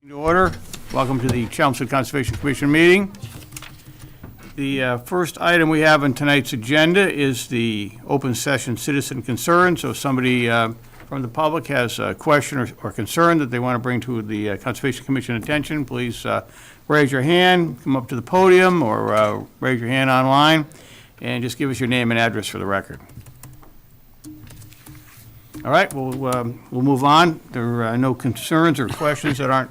To order. Welcome to the Chelmsford Conservation Commission meeting. The first item we have on tonight's agenda is the open session citizen concern. So if somebody from the public has a question or concern that they want to bring to the Conservation Commission attention, please raise your hand, come up to the podium, or raise your hand online, and just give us your name and address for the record. All right, we'll move on. There are no concerns or questions that aren't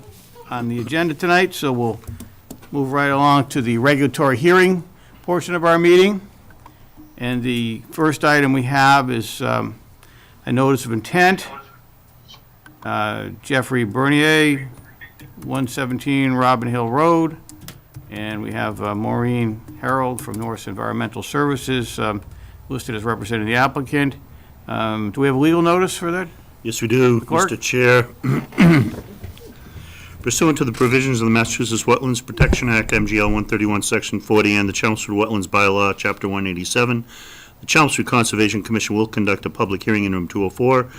on the agenda tonight, so we'll move right along to the regulatory hearing portion of our meeting. And the first item we have is a notice of intent. Jeffrey Bernier, 117 Robin Hill Road. And we have Maureen Harold from Norris Environmental Services listed as representing the applicant. Do we have a legal notice for that? Yes, we do, Clerk? Mr. Chair. Pursuant to the provisions of the Massachusetts Wetlands Protection Act, MGL 131, Section 40, and the Chelmsford Wetlands Bylaw, Chapter 187, the Chelmsford Conservation Commission will conduct a public hearing in Room 204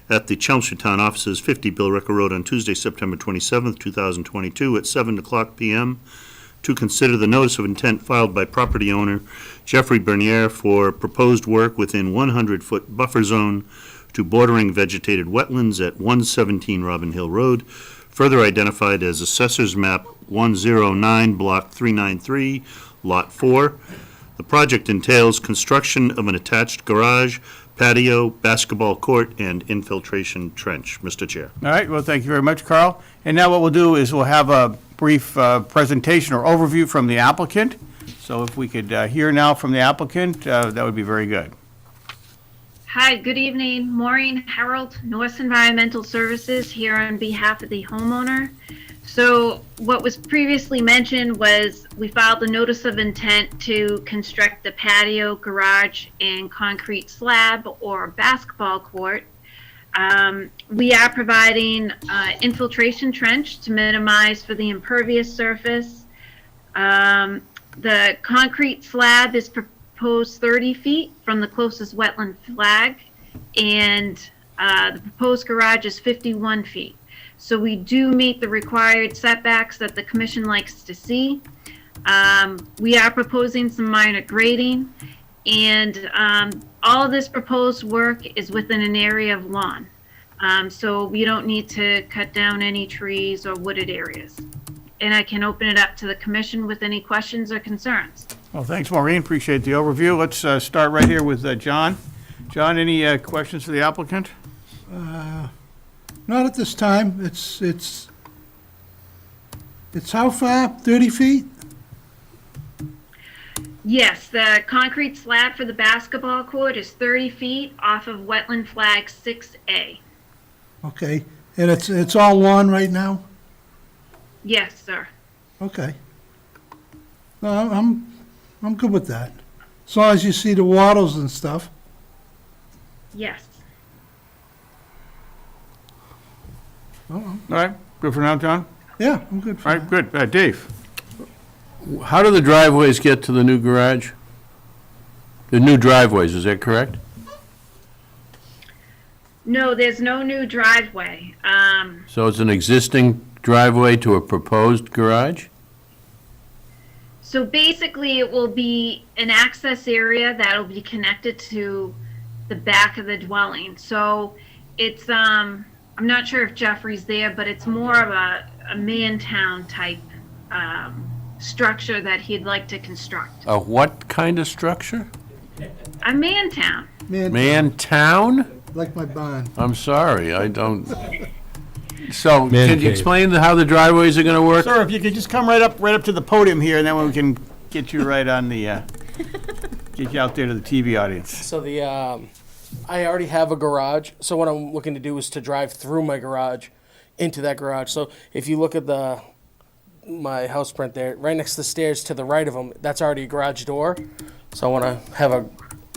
at the Chelmsford Town Offices, 50 Billerica Road, on Tuesday, September 27th, 2022, at 7:00 p.m. to consider the notice of intent filed by property owner Jeffrey Bernier for proposed work within 100-foot buffer zone to bordering vegetated wetlands at 117 Robin Hill Road, further identified as Assessor's Map 109, Block 393, Lot 4. The project entails construction of an attached garage, patio, basketball court, and infiltration trench. Mr. Chair. All right, well, thank you very much, Carl. And now what we'll do is we'll have a brief presentation or overview from the applicant. So if we could hear now from the applicant, that would be very good. Hi, good evening. Maureen Harold, Norris Environmental Services, here on behalf of the homeowner. So what was previously mentioned was we filed a notice of intent to construct the patio, garage, and concrete slab or basketball court. We are providing infiltration trench to minimize for the impervious surface. The concrete slab is proposed 30 feet from the closest wetland flag, and the proposed garage is 51 feet. So we do meet the required setbacks that the commission likes to see. We are proposing some minor grading, and all of this proposed work is within an area of lawn. So we don't need to cut down any trees or wooded areas. And I can open it up to the commission with any questions or concerns. Well, thanks, Maureen. Appreciate the overview. Let's start right here with John. John, any questions for the applicant? Not at this time. It's how far? 30 feet? Yes, the concrete slab for the basketball court is 30 feet off of wetland flag 6A. Okay. And it's all lawn right now? Yes, sir. Okay. No, I'm good with that. As long as you see the wattles and stuff. Yes. All right, good for now, John? Yeah, I'm good for All that. right, good. Dave? How do the driveways get to the new garage? The new driveways, is that correct? No, there's no new driveway. So it's an existing driveway to a proposed garage? So basically it will be an access area that'll be connected to the back of the dwelling. So it's, I'm not sure if Jeffrey's there, but it's more of a man-town type structure that he'd like to construct. A what kind of structure? A man-town. Man-town? Like my barn. I'm sorry, I don't. So, Man can you cave. explain how the driveways are gonna work? Sir, if you could just come right up to the podium here, and then we can get you right on the, get you out there to the TV audience. So I already have a garage, so what I'm looking to do is to drive through my garage into that garage. So if you look at my house print there, right next to the stairs to the right of them, that's already a garage door. So I want to have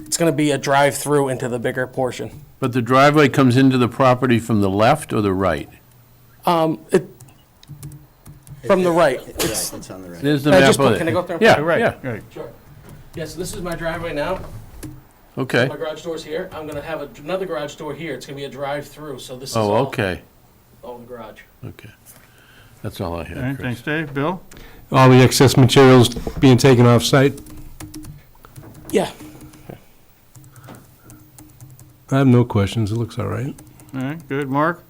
it's going to be a drive-through into the bigger portion. But the driveway comes into the property from the left or the right? From the right. It's, That's on the right. There's the Can I map just of put- it. can I go up there and Yeah, put Right, yeah, right. sure. Yes, this is my driveway now. okay. My garage door's here. I'm going to have another garage door here. It's going to be a drive-through. So this is Oh, all okay, the garage. okay. That's all I All right, had, Chris. thanks, Dave. Bill? All the excess materials being taken off-site? Yeah. I have no questions, it looks all right. All right, good. Mark?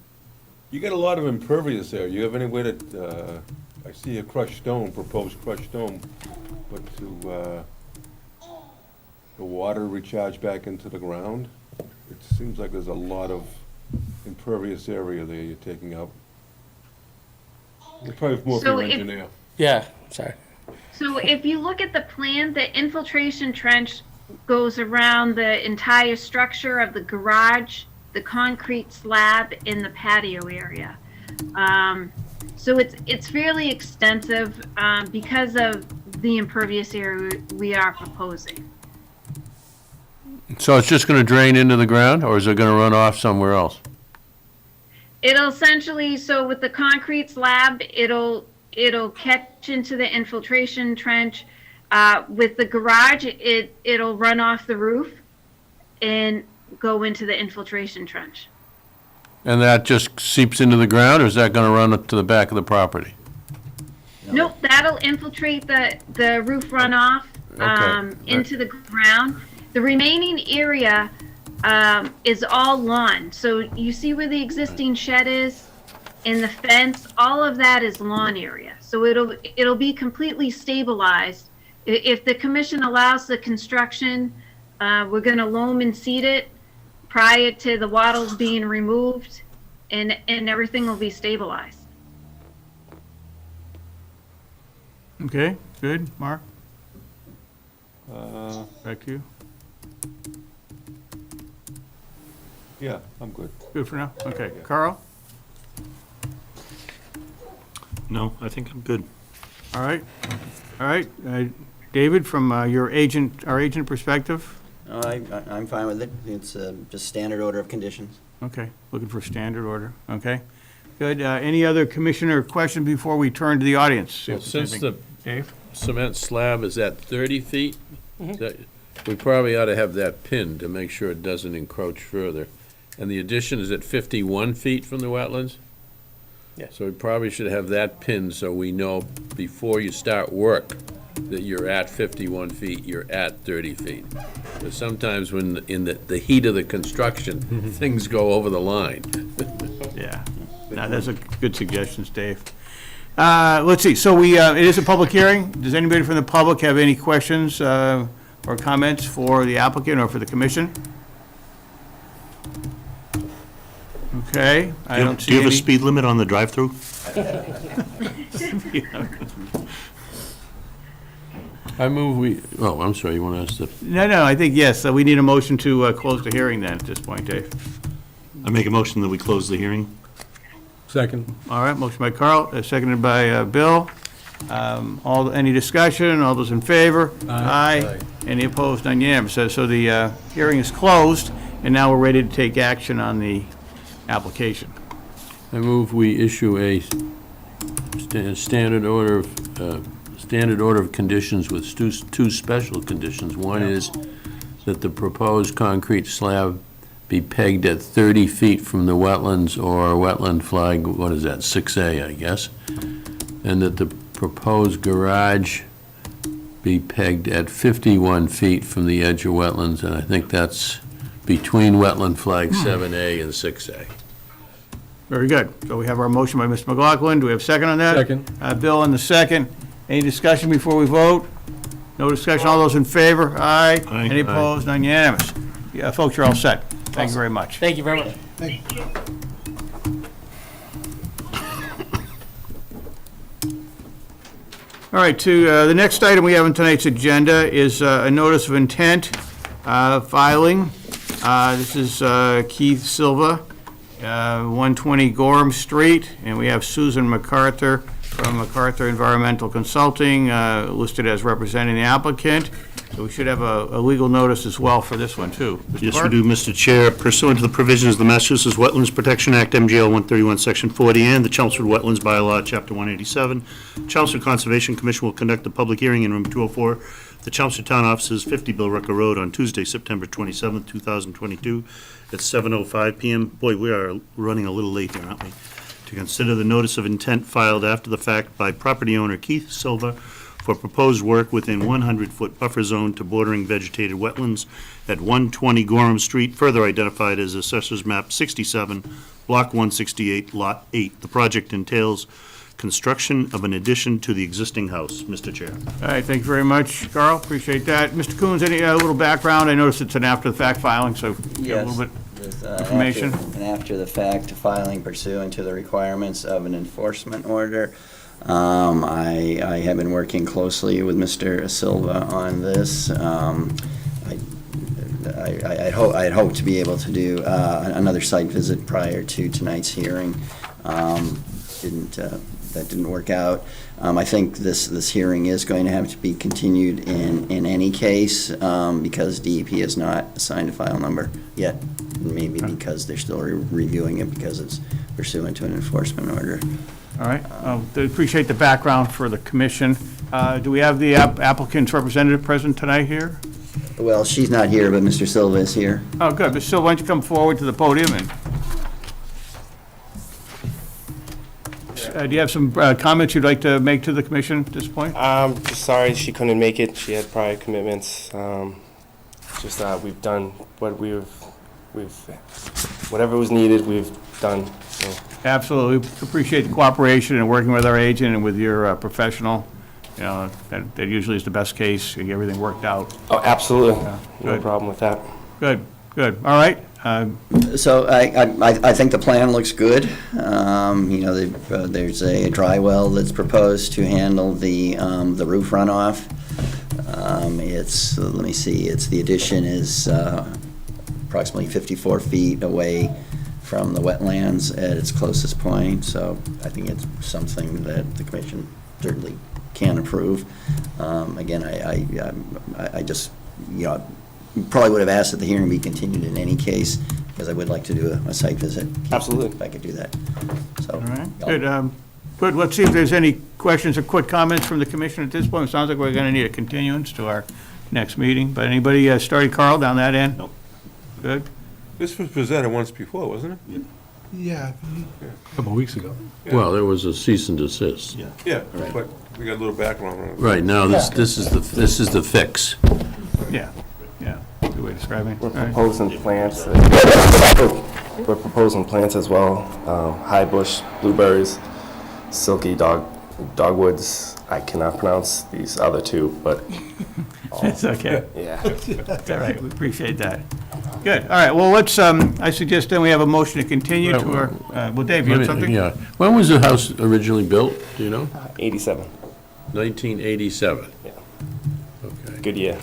You got a lot of impervious there. You have any way to, I see a crushed stone, proposed crushed stone, but to, the water recharge back into the ground? It seems like there's a lot of impervious area there you're taking out. You're probably more So for your if- engineer. Yeah, sorry. So if you look at the plan, the infiltration trench goes around the entire structure of the garage, the concrete slab in the patio area. So it's fairly extensive because of the impervious area we are proposing. So it's just gonna drain into the ground, or is it gonna run off somewhere else? It'll essentially, so with the concrete slab, it'll catch into the infiltration trench. With the garage, it'll run off the roof and go into the infiltration trench. And that just seeps into the ground, or is that gonna run up to the back of the property? Nope, that'll infiltrate the roof runoff into the ground. The remaining area is all lawn. So you see where the existing shed is and the fence, all of that is lawn area. So it'll be completely stabilized. If the commission allows the construction, we're gonna loam and seed it prior to the wattles being removed, and everything will be stabilized. Okay, good. Mark? Uh, Back to you. Yeah, I'm good. Good for now? Okay. Carl? No, I think I'm good. All right. All right. David, from our agent perspective? I'm fine with it. It's just standard order of conditions. Okay, looking for standard order. Okay, good. Any other commissioner question before we turn to the audience? Well, since the Dave? cement slab is at 30 feet, we probably ought to have that pinned to make sure it doesn't encroach further. And the addition is at 51 feet from the wetlands? Yeah. So we probably should have that pinned so we know before you start work that you're at 51 feet, you're at 30 feet. Because sometimes when, in the heat of the construction, things go over the line. Yeah, no, that's a good suggestions, Dave. Let's see, so it is a public hearing. Does anybody from the public have any questions or comments for the applicant or for the commission? Okay, I don't see Do you have a any. speed limit on the drive-through? I move I'm sorry, you want to ask the, No, I think yes, we need a motion to close the hearing then at this point, Dave. I make a motion that we close the hearing. Second. All right, motion by Carl, seconded by Bill. Any discussion? All those in favor? Aye. Any opposed? None unanimous. So the hearing is closed, and now we're ready to take action on the application. I move we issue a standard order of conditions with two special conditions. One is that the proposed concrete slab be pegged at 30 feet from the wetlands or wetland flag, what is that, 6A, I guess, and that the proposed garage be pegged at 51 feet from the edge of wetlands, and I think that's between wetland flag 7A and 6A. Very good. So we have our motion by Mr. McLaughlin. Do we have a second on that? Second. Bill on the second. Any discussion before we vote? No discussion. All those in favor? Aye. Aye. Any opposed? None unanimous. Yeah, folks, you're all set. Thank you very much. Thank you very much. All right, to the next item we have on tonight's agenda is a notice of intent filing. This is Keith Silva, 120 Gorham Street, and we have Susan MacArthur from MacArthur Environmental Consulting listed as representing the applicant. So we should have a legal notice as well for this one, too. Mr. Yes, we Clark? do, Mr. Chair. Pursuant to the provisions of the Massachusetts Wetlands Protection Act, MGL 131, Section 40, and the Chelmsford Wetlands Bylaw, Chapter 187, Chelmsford Conservation Commission will conduct a public hearing in Room 204, the Chelmsford Town Offices, 50 Billerica Road, on Tuesday, September 27, 2022, at 7:05 PM. Boy, we are running a little late here, aren't we? to consider the notice of intent filed after the fact by property owner Keith Silva for proposed work within 100-foot buffer zone to bordering vegetated wetlands at 120 Gorham Street, further identified as Assessors Map 67, Block 168, Lot 8. The project entails construction of an addition to the existing house. Mr. Chair. All right, thank you very much, Carl, appreciate that. Mr. Coons, any, little background? I noticed it's an after-the-fact filing, so give a little bit With, information. after the fact filing pursuant to the requirements of an enforcement order. I have been working closely with Mr. Silva on this. I had hoped to be able to do another site visit prior to tonight's hearing. That didn't work out. I think this hearing is going to have to be continued in any case because DEP has not assigned a file number yet. Maybe because they're still reviewing it because it's pursuant to an enforcement order. All right, appreciate the background for the commission. Do we have the applicant's representative present tonight here? Well, she's not here, but Mr. Silva is here. Oh, good. Ms. Silva, why don't you come forward to the podium and do you have some comments you'd like to make to the commission at this point? Just sorry she couldn't make it. She had prior commitments. We've done what whatever was needed, we've done. So. Absolutely. Appreciate the cooperation and working with our agent and with your professional. You know, that usually is the best case. You get everything worked out. Oh, absolutely. No good. problem with that. Good, good. All right. So I think the plan looks good. There's a dry well that's proposed to handle the roof runoff. Let me see, the addition is approximately 54 feet away from the wetlands at its closest point, so I think it's something that the commission certainly can approve. Again, I just, probably would have asked that the hearing be continued in any case, because I would like to do a site visit. Absolutely. If I could do that. So, All right. Good. Good. Let's see if there's any questions or quick comments from the commission at this point. It sounds like we're going to need a continuance to our next meeting. But anybody starting, Carl, down that end? Nope. Good. This was presented once before, wasn't it? Yeah, A couple of weeks ago. Well, there was a cease and desist. Yeah, but we got a little background on it. Right, now, this is the fix. Yeah. Yeah. Good way of describing it. We're All right. proposing plants. We're proposing plants as well. High bush, blueberries, silky dogwoods. I cannot pronounce these other two, but It's okay. yeah. It's all right. We appreciate that. Good. All right. Well, let's, I suggest then we have a motion to continue to our, well, Dave, you have something? Yeah. When was the house originally built, do you know? 87. 1987. Yeah. Okay. Good year.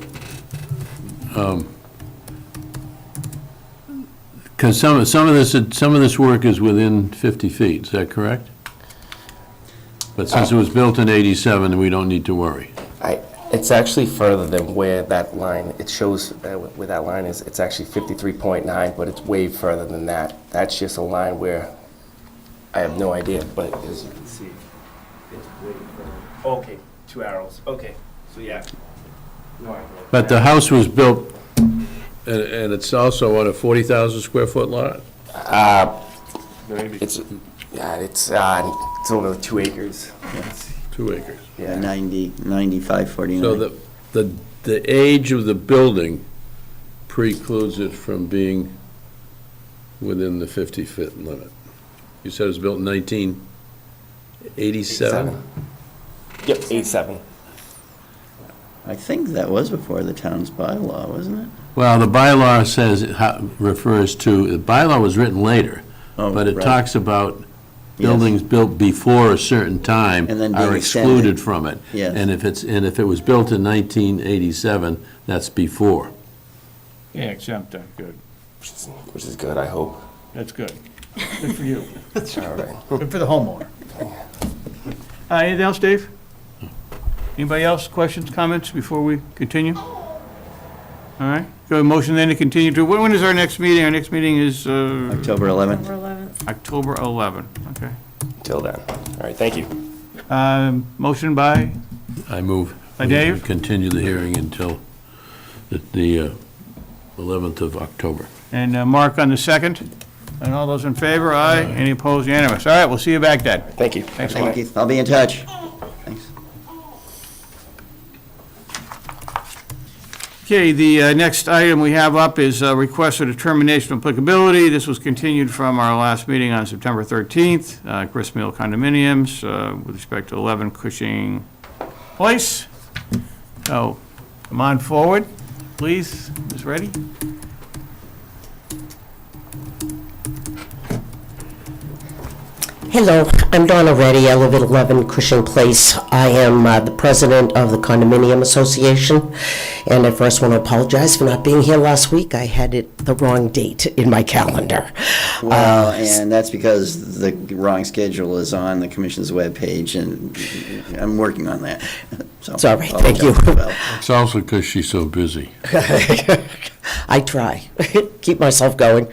Because some of this work is within 50 feet, is that correct? But since it was built in 87, we don't need to worry. It's actually further than where that line, it shows where that line is. It's actually 53.9, but it's way further than that. That's just a line where I have no idea, but as you can see, it's way further. Okay, 2 arrows. Okay, so yeah. No idea. But the house was built, and it's also on a 40,000 square foot lot? It's over 2 acres. 2 acres. Yeah, 9549. So the age of the building precludes it from being within the 50-foot limit. You said it was built in 1987? Yep, 87. I think that was before the town's bylaw, wasn't it? Well, the bylaw says, the bylaw was written later, Oh, but it right. talks about buildings built before a certain time And then being are extended. excluded from it. Yes. And if it was built in 1987, that's before. Yeah, exempt that. Good. Which is good, I hope. That's good. Good for you. All right. Good for the homeowner. Anything else, Dave? Anybody else? Questions, comments before we continue? All right. Go a motion then to continue to, when is our next meeting? Our next meeting is October 11th. October 11. Okay. Till then. All right, thank you. Motion by, I move. Dave? We continue the hearing until the 11th of October. and Mark on the second. And all those in favor, aye. Any opposed, unanimous. All right, we'll see you back then. Thank you. Thanks a Thank lot. you. I'll be in touch. Thanks. Okay, the next item we have up is a request for determination of applicability. This was continued from our last meeting on September 13th, Grist Mill condominiums with respect to 11 Cushing Place. So, come on forward, please, Ms. Reddy. Hello, I'm Donna Reddy. I live at 11 Cushing Place. I am the president of the Condominium Association, and I first want to apologize for not being here last week. I had the wrong date in my calendar. Well, and that's because the wrong schedule is on the commission's webpage, and I'm working on that. So It's all right, I'll thank you. talk about it. It's also because she's so busy. I try, keep myself going.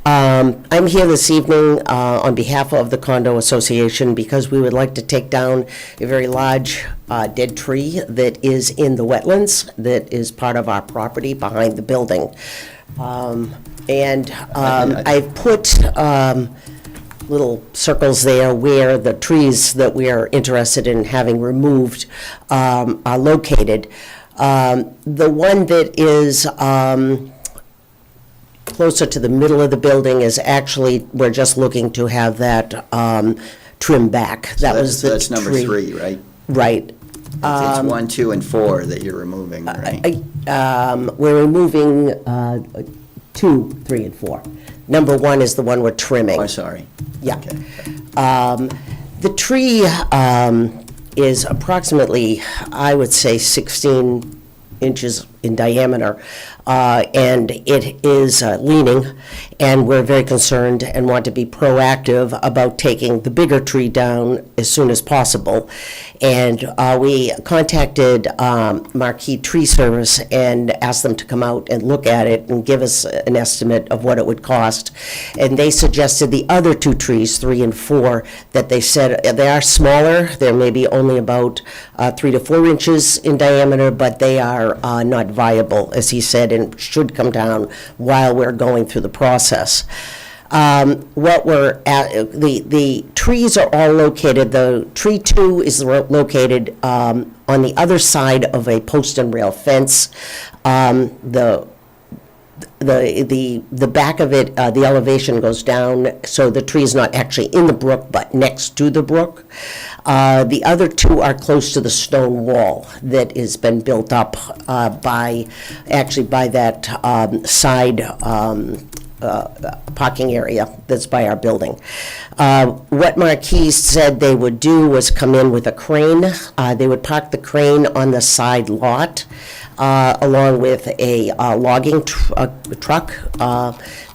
I'm here this evening on behalf of the Condo Association because we would like to take down a very large dead tree that is in the wetlands that is part of our property behind the building. I've put little circles there where the trees that we are interested in having removed are located. The one that is closer to the middle of the building is actually, we're just looking to have that trimmed back. That was the That's number tree. 3, right? Right. It's 1, 2, and 4 that you're removing, right? We're removing 2, 3, and 4. Number 1 is the one we're trimming. Oh, sorry. Yeah. Okay. The tree is approximately, I would say, 16 inches in diameter, and it is leaning, and we're very concerned and want to be proactive about taking the bigger tree down as soon as possible. And we contacted Marquee Tree Service and asked them to come out and look at it and give us an estimate of what it would cost. And they suggested the other 2 trees, 3 and 4, that they said they are smaller. They're maybe only about 3 to 4 inches in diameter, but they are not viable, as he said, and should come down while we're going through the process. The trees are all located, the tree 2 is located on the other side of a post and rail fence. The back of it, the elevation goes down, so the tree is not actually in the brook, but next to the brook. The other 2 are close to the stone wall that has been built up by that side parking area that's by our building. What Marquis said they would do was come in with a crane. They would park the crane on the side lot, along with a logging truck.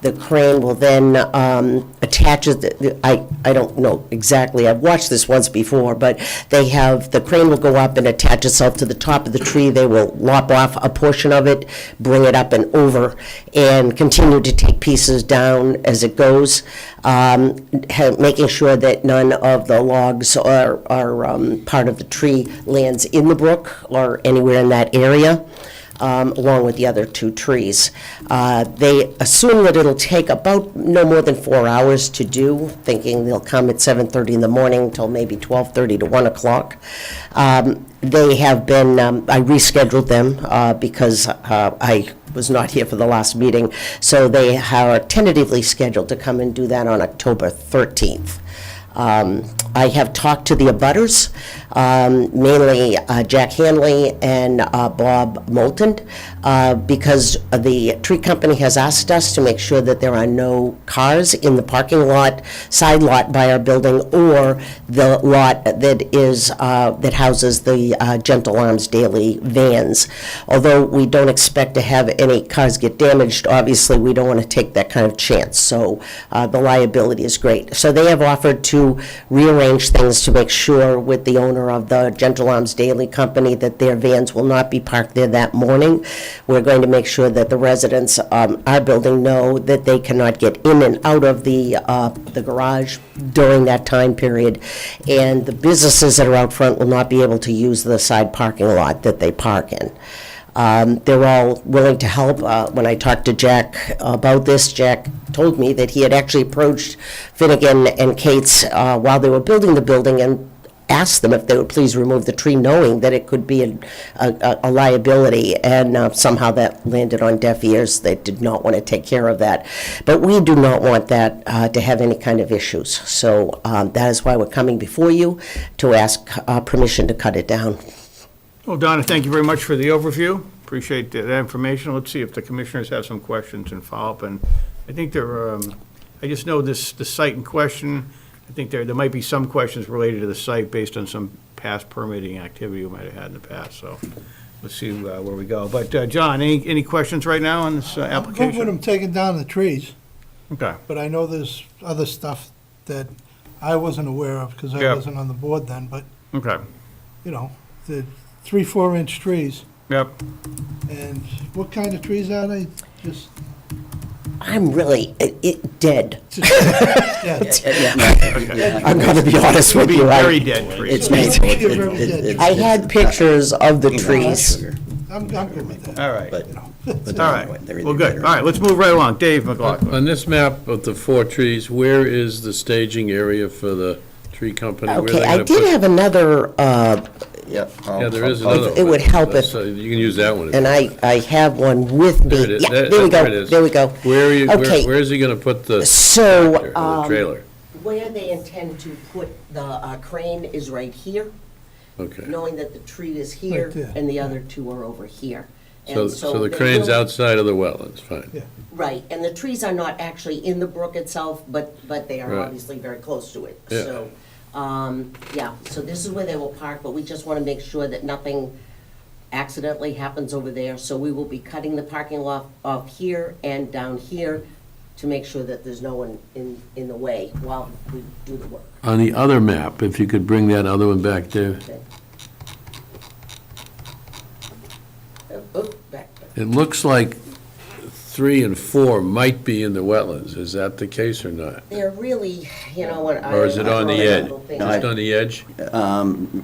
The crane will then attach it. I don't know exactly. I've watched this once before, but the crane will go up and attach itself to the top of the tree. They will lop off a portion of it, bring it up and over, and continue to take pieces down as it goes, making sure that none of the logs or part of the tree lands in the brook or anywhere in that area. Along with the other 2 trees. They assume that it'll take about no more than 4 hours to do, thinking they'll come at 7:30 in the morning until maybe 12:30 to 1 o'clock. They have been, I rescheduled them because I was not here for the last meeting, so they are tentatively scheduled to come and do that on October 13th. I have talked to the abutters, mainly Jack Hanley and Bob Moulton, because the tree company has asked us to make sure that there are no cars in the parking lot, side lot by our building, or the lot that houses the Gentle Arms Daily vans. Although we don't expect to have any cars get damaged, obviously we don't want to take that kind of chance, so the liability is great. So they have offered to rearrange things to make sure with the owner of the Gentle Arms Daily Company that their vans will not be parked there that morning. We're going to make sure that the residents, our building, know that they cannot get in and out of the garage during that time period, and the businesses that are out front will not be able to use the side parking lot that they park in. They're all willing to help. When I talked to Jack about this, Jack told me that he had actually approached Finnegan and Cates while they were building the building and asked them if they would please remove the tree, knowing that it could be a liability, and somehow that landed on deaf ears. They did not want to take care of that. But we do not want that to have any kind of issues. So that is why we're coming before you to ask permission to cut it down. Well, Donna, thank you very much for the overview. Appreciate that information. Let's see if the commissioners have some questions and follow-up. And I think I just know the site in question. I think there might be some questions related to the site based on some past permitting activity we might have had in the past, so let's see where we go. But, John, any questions right now on this I'm good application? with them taking down the trees, Okay, but I know there's other stuff that I wasn't aware of because I Yep. wasn't on the board then, but, okay, you know, the 3-4-inch trees. yep. And what kind of trees are they? Just, I'm really dead. yeah. I'm going to be honest with you. Very dead trees. It's made. I had pictures of the trees. I'm good with that. All right, But, all right. Well, good. All right, let's move right along. Dave McLaughlin. On this map of the 4 trees, where is the staging area for the tree company? Where are Okay, they I gonna did put- have another, Yep. Yeah, there is another one. It would help That's- if- You can use that one. and I have one with me. There it is. Yeah, There- there we there it go, is. there we go. Where are you, Okay. where is he gonna put the So, tractor or the trailer? where they intend to put the crane is right here, Okay. knowing that the tree is here Right there. and the other two are over here. So, And so the they crane's will- outside of the wetlands, fine. Yeah. Right, and the trees are not actually in the brook itself, but they are Right. obviously very close to it. Yeah. So, yeah, so this is where they will park, but we just want to make sure that nothing accidentally happens over there. So we will be cutting the parking lot off here and down here to make sure that there's no one in the way while we do the work. On the other map, if you could bring that other one back, Dave. Okay. Oh, back. It looks like 3 and 4 might be in the wetlands. Is that the case or not? They're really, you know what? Or is it on the edge? I- Just on the edge?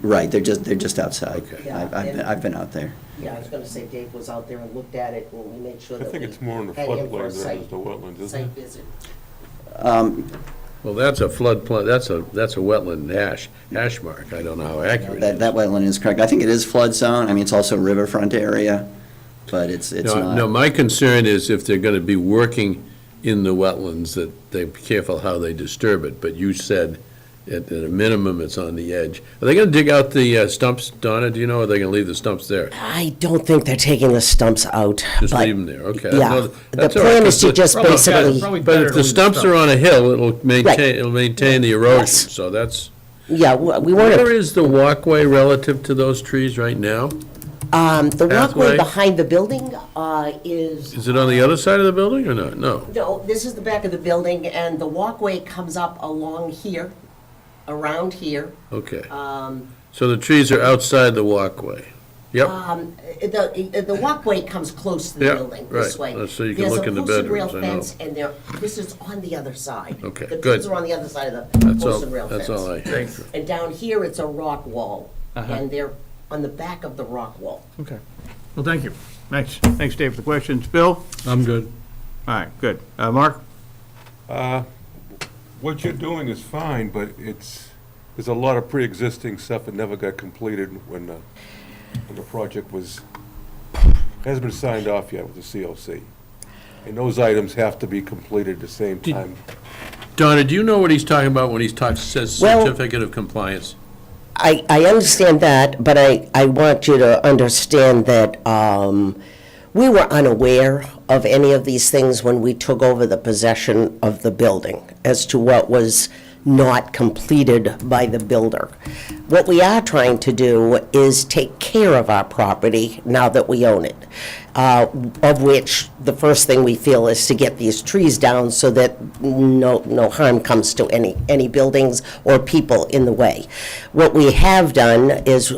Right, they're just outside. Okay. Yeah, I've been out there. Yeah, I was gonna say Dave was out there and looked at it, and we made sure I that we think it's more in the had him for a floodplain than it is site, the wetlands, isn't site it? visit. Well, that's a floodplain, that's a wetland hash mark. I don't know how accurate it is. That wetland is correct. I think it is flood zone. I mean, it's also riverfront area, but it's No, not. my concern is if they're going to be working in the wetlands, that they're careful how they disturb it. But you said at a minimum, it's on the edge. Are they going to dig out the stumps, Donna, do you know, or are they going to leave the stumps there? I don't think they're taking the stumps out. Just but- leave them there, okay. Yeah, No, the that's all right, plan is to 'cause just Probably better- basically, probably But better if to the leave stumps are on a hill, it'll maintain the erosion, Yes. so that's. yeah, we Where want is the walkway relative to those trees right now? to, the Pathway? walkway behind the building is, Is it on the other side of the building or not? No. no, this is the back of the building, and the walkway comes up along here, around here. Okay. Um, So the trees are outside the walkway? Yep. The walkway comes close to the Yeah, building, this right. way. So you can look in the There's a bedrooms, I post and know. rail fence, and this is on the other side. Okay, The good. trees are on the other side of the That's all, post and rail fence. that's all I. Thank you. And down here, it's a rock wall, Uh-huh. and they're on the back of the rock wall. Okay. Well, thank you. Thanks, Dave, for the questions. Bill? I'm good. All right, good. Mark? What you're doing is fine, but there's a lot of pre-existing stuff that never got completed when the project hasn't been signed off yet with the COC. And those items have to be completed at the same time. Donna, do you know what he's talking about when he says Well- certificate of compliance? I understand that, but I want you to understand that we were unaware of any of these things when we took over the possession of the building as to what was not completed by the builder. What we are trying to do is take care of our property now that we own it. of which the first thing we feel is to get these trees down so that no harm comes to any buildings or people in the way. What we have done is,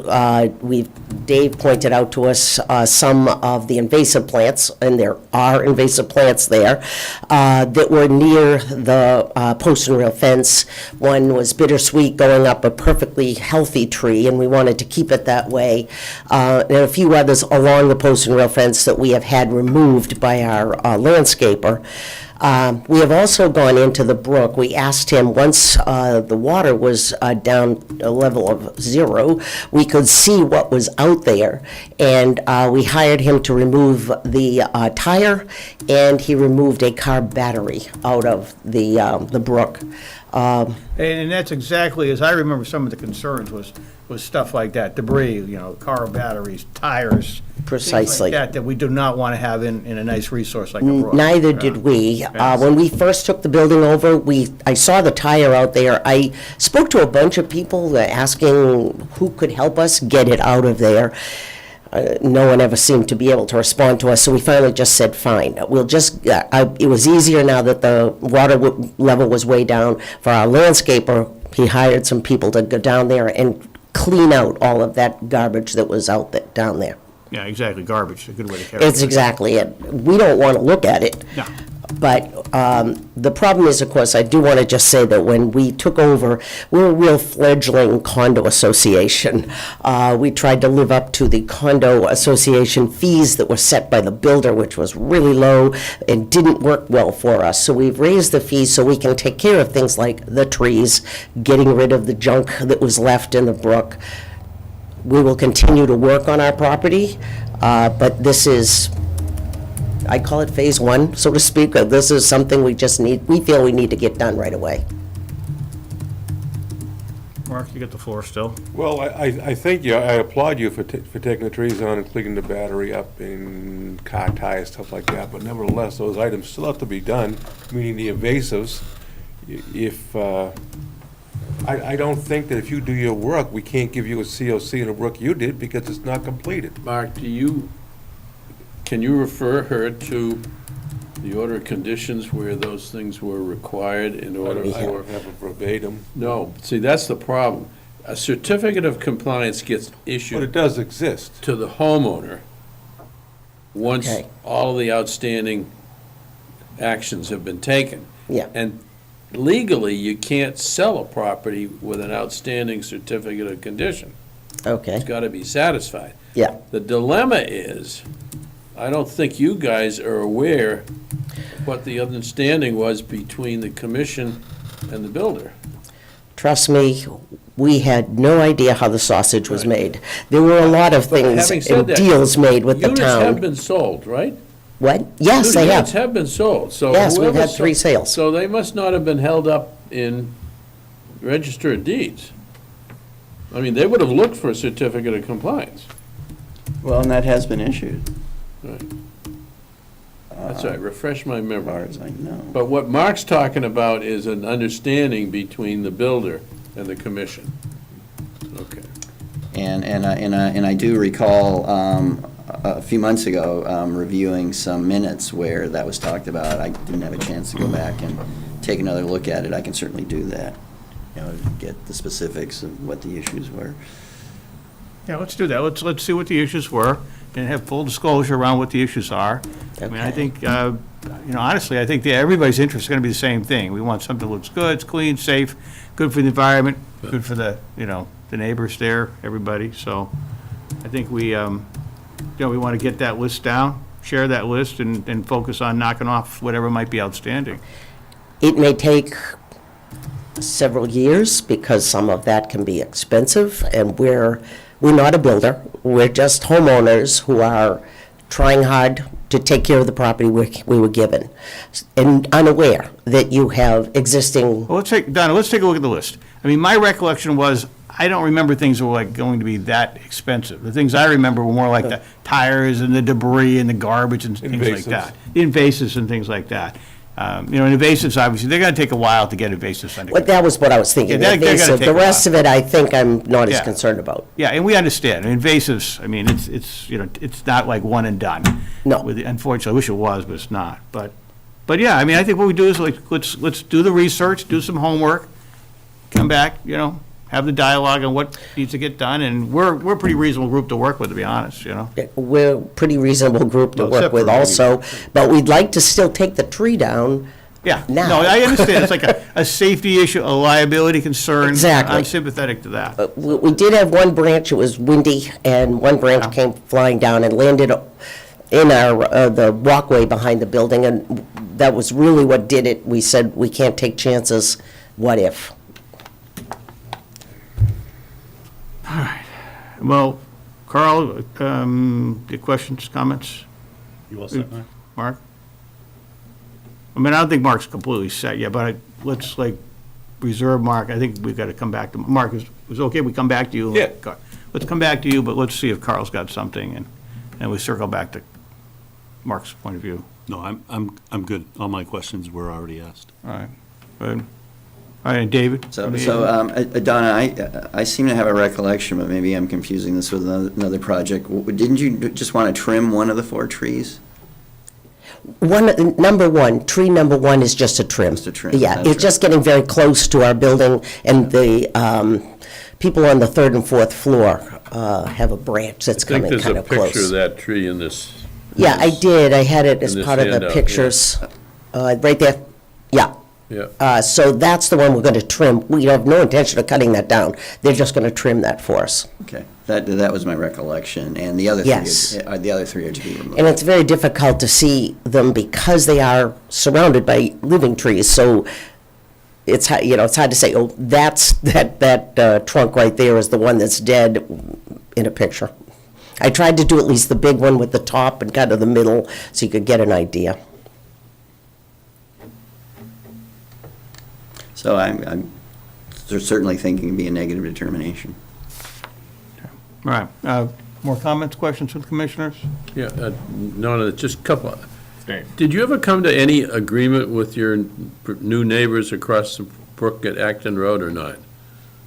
Dave pointed out to us some of the invasive plants, and there are invasive plants there, that were near the post and rail fence. One was bittersweet going up a perfectly healthy tree, and we wanted to keep it that way. And a few others along the post and rail fence that we have had removed by our landscaper. We have also gone into the brook. We asked him, once the water was down a level of 0, we could see what was out there. And we hired him to remove the tire, and he removed a car battery out of the brook. And that's exactly, as I remember, some of the concerns was stuff like that, debris, car batteries, tires. Precisely. Things like that we do not want to have in a nice resource like a brook. Neither did we. When we first took the building over, I saw the tire out there. I spoke to a bunch of people asking who could help us get it out of there. No one ever seemed to be able to respond to us, so we finally just said, fine. We'll just, it was easier now that the water level was way down. For our landscaper, he hired some people to go down there and clean out all of that garbage that was down there. Yeah, exactly, garbage, a good way to carry it. It's exactly it. We don't want to look at it. No. But the problem is, of course, I do want to just say that when we took over, we were a real fledgling condo association. We tried to live up to the condo association fees that were set by the builder, which was really low and didn't work well for us. So we've raised the fees so we can take care of things like the trees, getting rid of the junk that was left in the brook. We will continue to work on our property, but this is, I call it phase 1, so to speak. This is something we feel we need to get done right away. Mark, you got the floor still. Well, I think I applaud you for taking the trees on and cleaning the battery up and car tires, stuff like that, but nevertheless, those items still have to be done, meaning the invasives. If, I don't think that if you do your work, we can't give you a COC in a work you did because it's not completed. Mark, can you refer her to the order of conditions where those things were required in order I for? don't have a verbatim. No, see, that's the problem. A certificate of compliance gets But it issued does exist. to the homeowner once Okay. all the outstanding actions have been taken. Yeah. And legally, you can't sell a property with an outstanding certificate of condition. Okay, It's got to be satisfied. yeah. The dilemma is, I don't think you guys are aware of what the understanding was between the commission and the builder. Trust me, we had no idea how the sausage was made. There were a lot of But things having said and that, deals made with the Units have town. been sold, right? What? Yes, Two they units have. have been sold, so. Yes, we've whoever had 3 sales. So they must not have been held up in Register of Deeds. I mean, they would have looked for a certificate of compliance. Well, and that has been issued, Right. That's right, refresh my as far memory. as I know. But what Mark's talking about is an understanding between the builder and the commission. Okay. And I do recall a few months ago reviewing some minutes where that was talked about. I didn't have a chance to go back and take another look at it. I can certainly do that, to get the specifics of what the issues were. Yeah, let's do that. Let's see what the issues were and have full disclosure around what the issues are. I mean, I Okay. think, honestly, I think that everybody's interest is going to be the same thing. We want something that looks good, it's clean, safe, good for the environment, good for the neighbors there, everybody. So I think we want to get that list down, share that list, and focus on knocking off whatever might be outstanding. It may take several years because some of that can be expensive, and we're not a builder. We're just homeowners who are trying hard to take care of the property we were given, and unaware that you have existing. Well, Donna, let's take a look at the list. I mean, my recollection was, I don't remember things were like going to be that expensive. The things I remember were more like the tires and the debris and the garbage and things like Invasives. that. The invasives and things like that. invasives, obviously, they're gonna take a while to get invasives under But control. that was what I was thinking, Yeah, they're gonna invasive. take The a rest while. of it, I think I'm not as Yeah. concerned about. Yeah, and we understand, invasives, I mean, it's, it's not like one and done. No. Unfortunately, I wish it was, but it's not. But yeah, I mean, I think what we do is, like, let's do the research, do some homework, come back, have the dialogue on what needs to get done, and we're a pretty reasonable group to work with, to be honest, We're a pretty reasonable group to Well, work except with for maybe- also, but we'd like to still take the tree down. Yeah, Now. no, I understand, it's like a safety issue, a liability concern. Exactly. I'm sympathetic to that. We did have one branch, it was windy, and one branch came flying down and landed in the walkway behind the building, and that was really what did it. We said, we can't take chances, what if? Well, Carl, your questions, comments? You all set, Mark? Mark? I mean, I don't think Mark's completely set yet, but let's reserve Mark. I think we've got to come back to, Mark, is it okay we come back to you? Yeah. Let's come back to you, but let's see if Carl's got something, and we circle back to Mark's point of view. No, I'm good. All my questions were already asked. All right, good. All right, and David? So, Donna, I seem to have a recollection, but maybe I'm confusing this with another project. Didn't you just want to trim one of the 4 trees? Tree number one is just a trim. Just a trim, Yeah, that's it's just getting very close to our building, and the people on the 3rd and 4th floor have a branch that's I think coming there's kind a of picture of close. that tree in this. Yeah, I did, I had it as in this part of the handout, yeah. pictures, right there, yeah. Yeah. So that's the one we're going to trim. We have no intention of cutting that down. They're just going to trim that for us. Okay, that was my recollection, and the other 3, Yes. the other 3 are to be removed. And it's very difficult to see them because they are surrounded by living trees. So it's hard to say, oh, that trunk right there is the one that's dead in a picture. I tried to do at least the big one with the top and kind of the middle so you could get an idea. So I'm certainly thinking it'd be a negative determination. All right, more comments, questions from the commissioners? Yeah, no, just a couple. Did you ever come to any agreement with your new neighbors across the brook at Acton Road or not?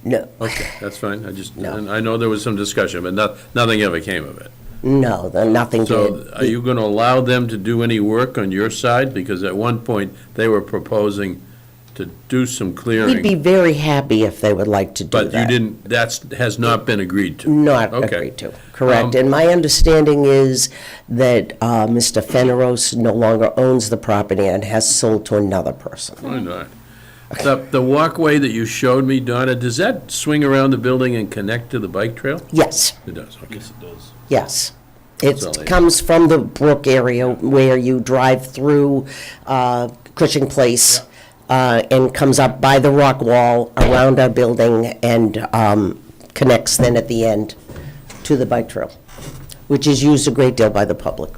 No, Okay, that's fine. No. And I know there was some discussion, but nothing ever came of it. no, nothing So did. are you going to allow them to do any work on your side? Because at one point, they were proposing to do some We'd be clearing, very happy if they would like to do that. but you didn't, has not been agreed to. Not Okay. agreed to, correct. Um, And my understanding is that Mr. Feneros no longer owns the property and has sold to another person. Why not? The walkway that you showed me, Donna, does that swing around the building and connect to the bike trail? Yes, It does, okay. Yes, it does. yes. That's all I It have. comes from the Brook area where you drive through Cushing Place and comes up by the rock wall around our building and connects then at the end to the bike trail, which is used a great deal by the public.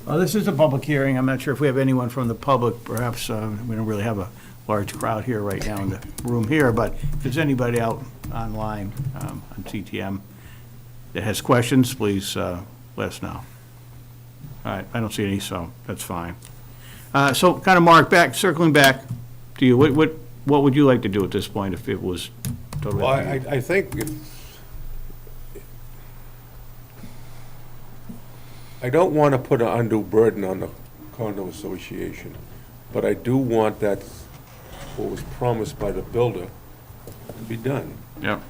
This is a public hearing. I'm not sure if we have anyone from the public. Perhaps we don't really have a large crowd here right now in the room here, but if there's anybody out online on CTM that has questions, please let us know. All right, I don't see any, so that's fine. So kind of Mark, circling back to you, what would you like to do at this point if it was totally? Well, up to you? I think I don't want to put an undue burden on the condo association, but I do want that, what was promised by the builder, to be done. Yeah.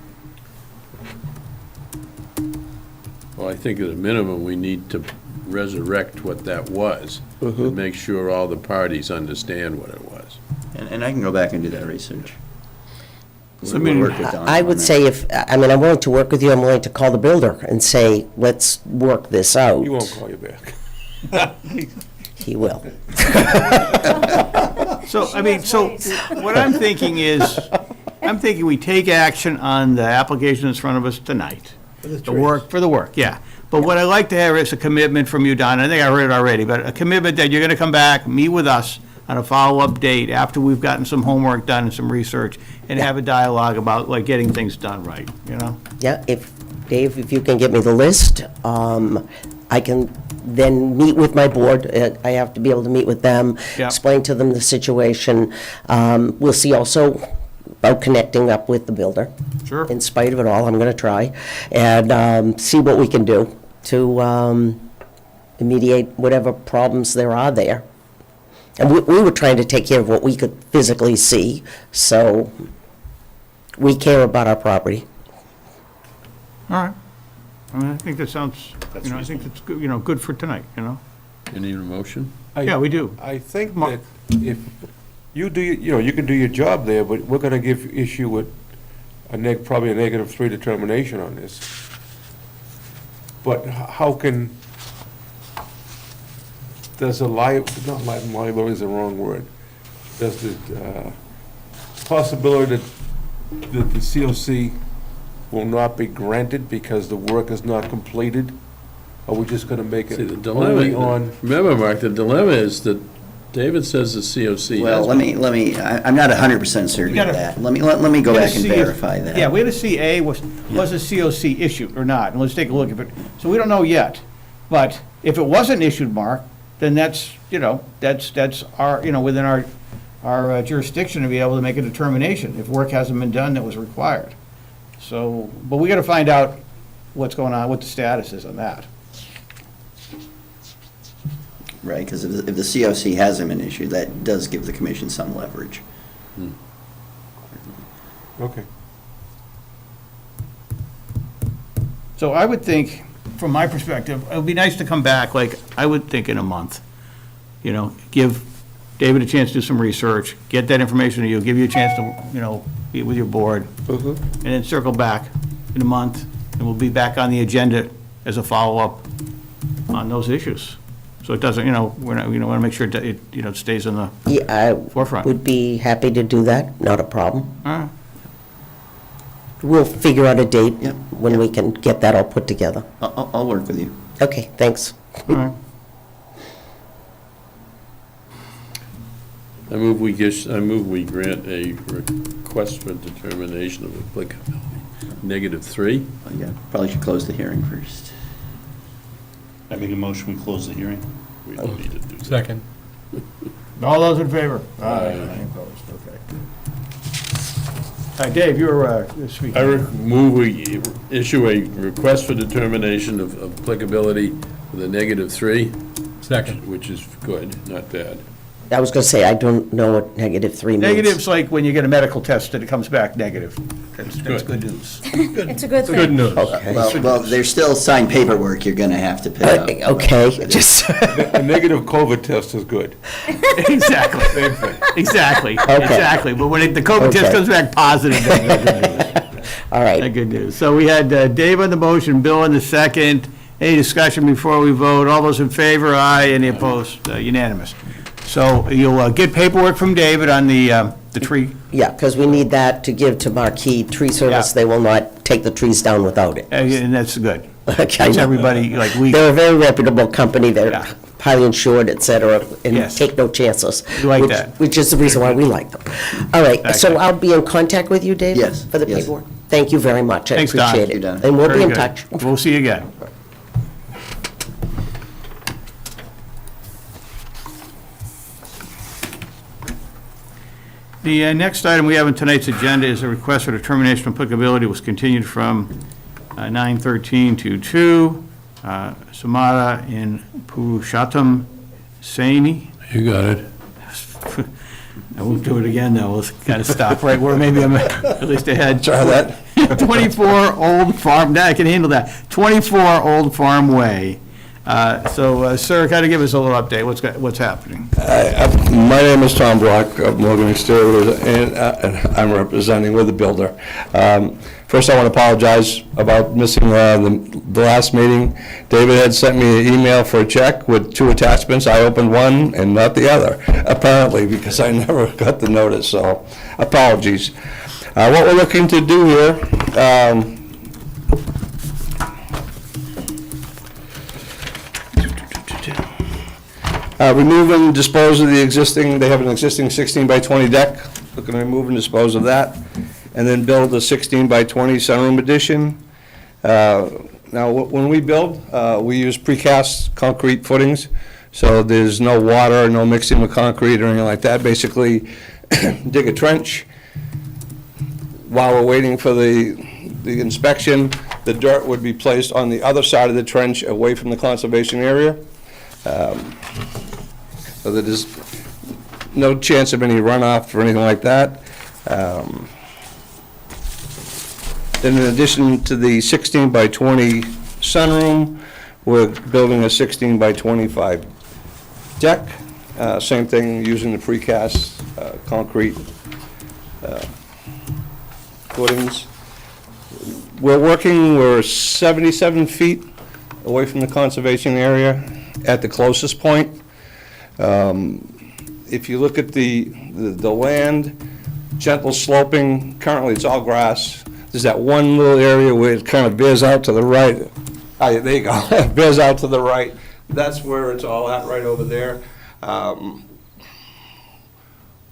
Well, I think at a minimum, we need to resurrect what that was, and make sure all the parties understand what it was. And I can go back and do that research. So, I mean, We'll work with Donna I on would that. say I'm willing to work with you, I'm willing to call the builder and say, let's work this out. He won't call you back. He will. So, I mean, so what I'm thinking is, we take action on the application that's in front of us tonight. For the work, yeah. But what I'd like to have is a commitment from you, Don, I think I heard it already, but a commitment that you're gonna come back, meet with us on a follow-up date after we've gotten some homework done and some research, and have a dialogue about, like, getting things done right, you know? Yeah, Dave, if you can get me the list, I can then meet with my board. I have to be able to meet with them, Yeah. explain to them the situation. We'll see also about connecting up with the builder. Sure. In spite of it all, I'm going to try, and see what we can do to mediate whatever problems there are there. And we were trying to take care of what we could physically see, so we care about our property. All right. I mean, I think that sounds, I think it's, good, good for tonight, You need a motion? Yeah, we do. I think that if you do, you can do your job there, but we're gonna issue with probably a -3 determination on this. But how can, does not liability is the wrong word. Does the possibility that the COC will not be granted because the work is not completed? Are we just gonna make See, it the only dilemma, on? remember, Mark, the dilemma is that David says the COC Well, has. I'm not 100% certain You of gotta- that. Let me go We gotta back and see if- verify that. Yeah, we gotta see, was the COC issued or not, and let's take a look at it. So we don't know yet, but if it wasn't issued, Mark, then that's our, within our jurisdiction to be able to make a determination if work hasn't been done that was required. So, but we gotta find out what's going on, what the status is on that. Right, because if the COC hasn't been issued, that does give the commission some leverage. Okay. So I would think, from my perspective, it would be nice to come back, I would think in a month. Give David a chance to do some research, get that information to you, give you a chance to, meet with your board, and then circle back in a month, and we'll be back on the agenda as a follow-up on those issues. So it doesn't, we want to make sure that it stays on the Yeah, I forefront. would be happy to do that, not a problem. All right. We'll figure out a date Yep, when yep. we can get that all put together. I'll work with you. Okay, thanks. All right. I move we grant a request for determination of applicability. -3? Well, yeah, probably should close the hearing first. I make a motion, we close the hearing. We don't need to do that. Second. All those in favor? Aye. Any opposed? Okay. All right, Dave, you're speaking. I move we issue a request for determination of applicability with a -3, Second. which is good, not bad. I was going to say, I don't know what -3 means. Negative's like when you get a medical test and it comes back negative. That's Good. good news. It's a good thing. Good news. Okay. Well, there's still signed paperwork you're gonna have to pick up. Okay, just, A negative COVID test is good. Exactly. Exactly. Exactly. But when the COVID test Okay. comes back positive, that's good news. all That's right. good news. So we had Dave on the motion, Bill on the second. Any discussion before we vote? All those in favor? Aye. Any opposed? Unanimous. So you'll get paperwork from David on the tree. Yeah, because we need that to give to Marquis Tree Service. Yeah. They will not take the trees down without it. And that's good. Okay. That's everybody, They're a very reputable company. They're Yeah. highly insured, et cetera, and Yes. take no chances. We like which- that. Which is the reason why we like them. All right, so Okay. I'll be in contact with you, David? Yes, For the yes. paperwork? Thank you very much. I Thanks, Don. appreciate Thank you, it. Don. And we'll be Very in good. touch. We'll see you again. The next item we have on tonight's agenda is a request for determination of applicability was continued from 9/13 to 2. Samara in Purushottam Saini. You got it. I won't do it again, though. We'll kind of stop right where maybe I'm at least ahead. Try that. 24 Old Farm, I can handle that. 24 Old Farm Way. So, sir, kind of give us a little update. What's happening? My name is Tom Brock of Morgan Exterior, and I'm representing with the builder. First, I want to apologize about missing the last meeting. David had sent me an email for a check with 2 attachments. I opened one and not the other, apparently, because I never got the notice, so apologies. What we're looking to do here, remove and dispose of the existing, they have an existing 16 by 20 deck, looking to remove and dispose of that, and then build a 16 by 20 sunroom addition. Now, when we build, we use precast concrete footings, so there's no water, no mixing with concrete or anything like that. Basically, dig a trench. While we're waiting for the inspection, the dirt would be placed on the other side of the trench away from the conservation area. So that there's no chance of any runoff or anything like that. Then in addition to the 16 by 20 sunroom, we're building a 16 by 25 deck. Same thing, using the precast concrete footings. We're 77 feet away from the conservation area at the closest point. If you look at the land, gentle sloping, currently it's all grass. There's that one little area where it kind of bears out to the right. There you go, it bears out to the right. That's where it's all at, right over there.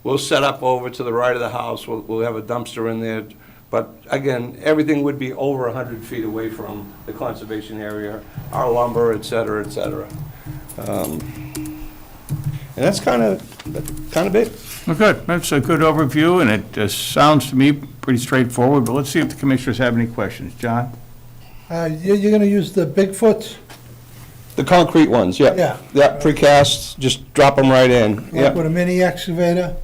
We'll set up over to the right of the house. We'll have a dumpster in there. But again, everything would be over 100 feet away from the conservation area, our lumber, et cetera, et cetera. And that's kind of it. Well, good. That's a good overview, and it sounds to me pretty straightforward, but let's see if the commissioners have any questions. John? You're gonna use the Bigfoots? The concrete ones, yeah. Yeah. Yeah, precast, just drop them right in. Like Yeah. with a mini excavator?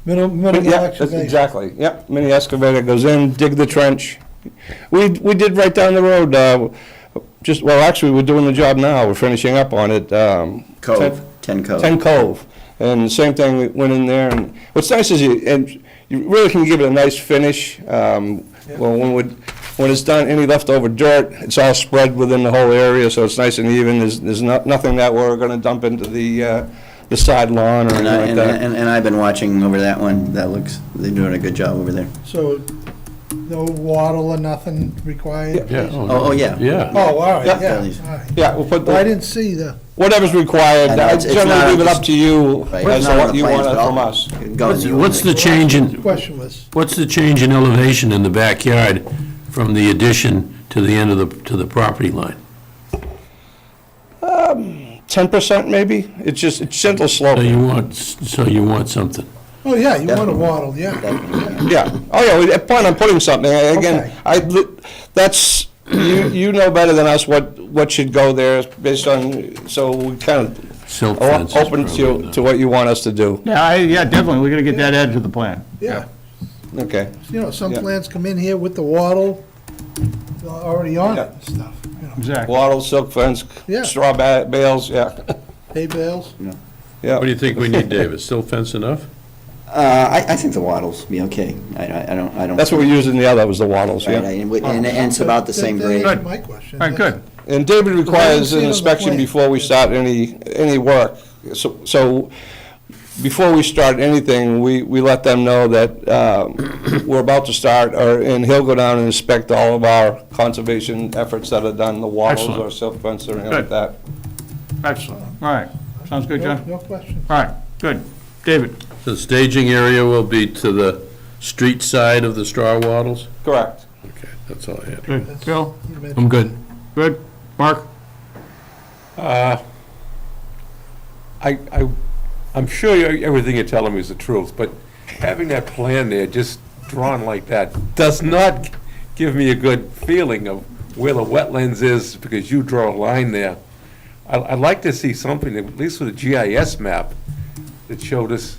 Minimal Yeah, that's excavator? exactly, yep. Mini excavator goes in, dig the trench. We did right down the road, actually, we're doing the job now, we're finishing up on it. Cove, 10 Cove. 10 Cove. And same thing, we went in there, and what's nice is you really can give it a nice finish. Well, when it's done, any leftover dirt, it's all spread within the whole area, so it's nice and even. There's nothing that we're gonna dump into the side lawn or anything like that. And I've been watching over that one. They're doing a good job over there. So, no wattle or nothing required? Yeah. Oh, yeah. Yeah. Oh, all right, Yeah. yeah, all right. Yeah, we'll put Well, I the, didn't see the, whatever's required, I know, I it's not generally leave it just- up to you Right, as it's to not on what the you plans, want but from I'll us. go in the What's the ordinance. change in, question was, what's the change in elevation in the backyard from the addition to the end of the property line? 10% maybe? It's gentle So sloping. you want something. oh, yeah, you want a Definitely. wattle, yeah. Yeah. Oh, yeah, we plan on putting something. Again, that's, you know better than us what should go there based on, so we kind of Silk are fence is open probably to what you want us to do. Yeah, definitely, we're gonna get that added to the plan. Yeah, Okay. you know, some Yeah. plants come in here with the wattle already on it Yeah. and stuff, you know, Exactly. Wattle, silk fence, Yeah. straw bales, yeah. hay bales. Yeah. What do you think we need, David? Still fence enough? I think the wattles be okay. I don't. That's what we used in the other, was the wattles, Right, yeah. and it's about the same grade. That answered my question. All right, good. And David requires see it on an the inspection plan. before we start any work. So before we start anything, we let them know that we're about to start, and he'll go down and inspect all of our conservation efforts that are done, the wattles Excellent. or silk fence or anything Good. like that. Excellent. All right. Sounds good, John? No question. All right, good. David? The staging area will be to the street side of the straw wattles? Correct. Okay, that's all I had. Good. Bill? You mentioned- I'm good. Good. Mark? I'm sure everything you're telling me is the truth, but having that plan there, just drawn like that, does not give me a good feeling of where the wetlands is, because you draw a line there. I'd like to see something, at least with a GIS map, that showed us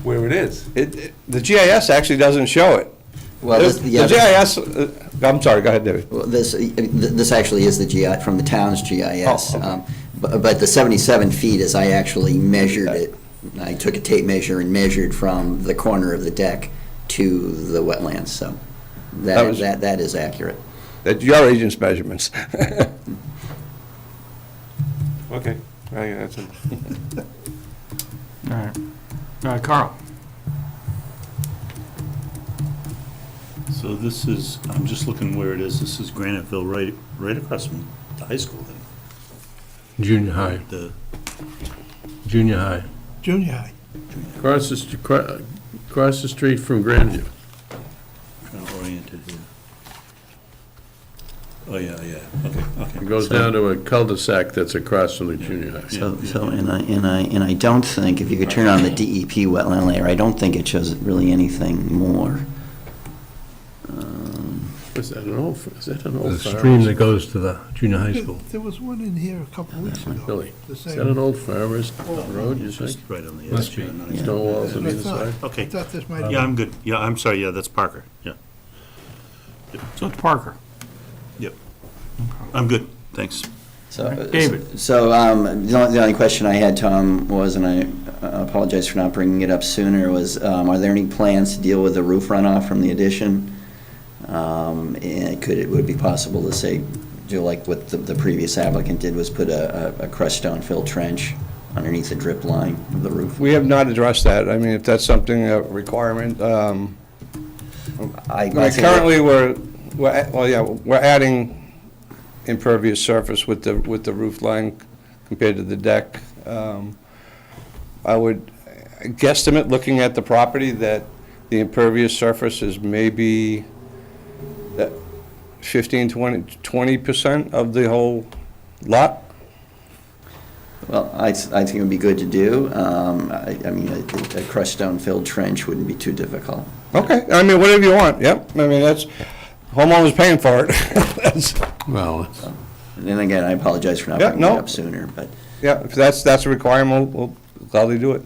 where it is. The GIS actually doesn't show it. Well, The GIS, I'm sorry, go ahead, David. Well, this actually is the GI, from the town's GIS. Oh, okay. But the 77 feet is, I actually measured it. I took a tape measure and measured from the corner of the deck to the wetlands, so That was- that is accurate. That's your agent's measurements. Okay, that's it. All right. Carl? So this is, I'm just looking where it is. This is Graniteville, right across from the high school then. Junior high, The, junior high. Junior high. Across the street from Grandview. trying to orient it here. Oh, yeah, okay. It goes down to a cul-de-sac that's across from the junior high. And I don't think, if you could turn on the DEP wetland layer, I don't think it shows really anything more. Is that an old The stream farmer's? that goes to the junior high school. There was one in here a couple weeks ago. Billy, The is same- that an old farmer's road, you think? Just right on the Must edge. be. yeah, not Stone walls on I either thought- side? Okay. I thought this might be. Yeah, I'm good. Yeah, I'm sorry, yeah, that's Parker, yeah. So it's Parker. Yep. I'm good, thanks. So, David. So, the only question I had, Tom, was, and I apologize for not bringing it up sooner, was, are there any plans to deal with the roof runoff from the addition? And would it be possible to say, do like what the previous applicant did, was put a crushed stone filled trench underneath the drip line of the roof? We have not addressed that. I mean, if that's something, a requirement, I think currently, we're adding impervious surface with the roof line compared to the deck. I would guesstimate, looking at the property, that the impervious surface is maybe that 20% of the whole lot. Well, I think it would be good to do. I mean, a crushed stone filled trench wouldn't be too difficult. Okay, I mean, whatever you want, yep. I mean, that's, homeowner's paying for it. That's- Well, it's- And then again, I apologize for not Yeah, bringing it no. up sooner, but Yeah, if that's a requirement, we'll gladly do it.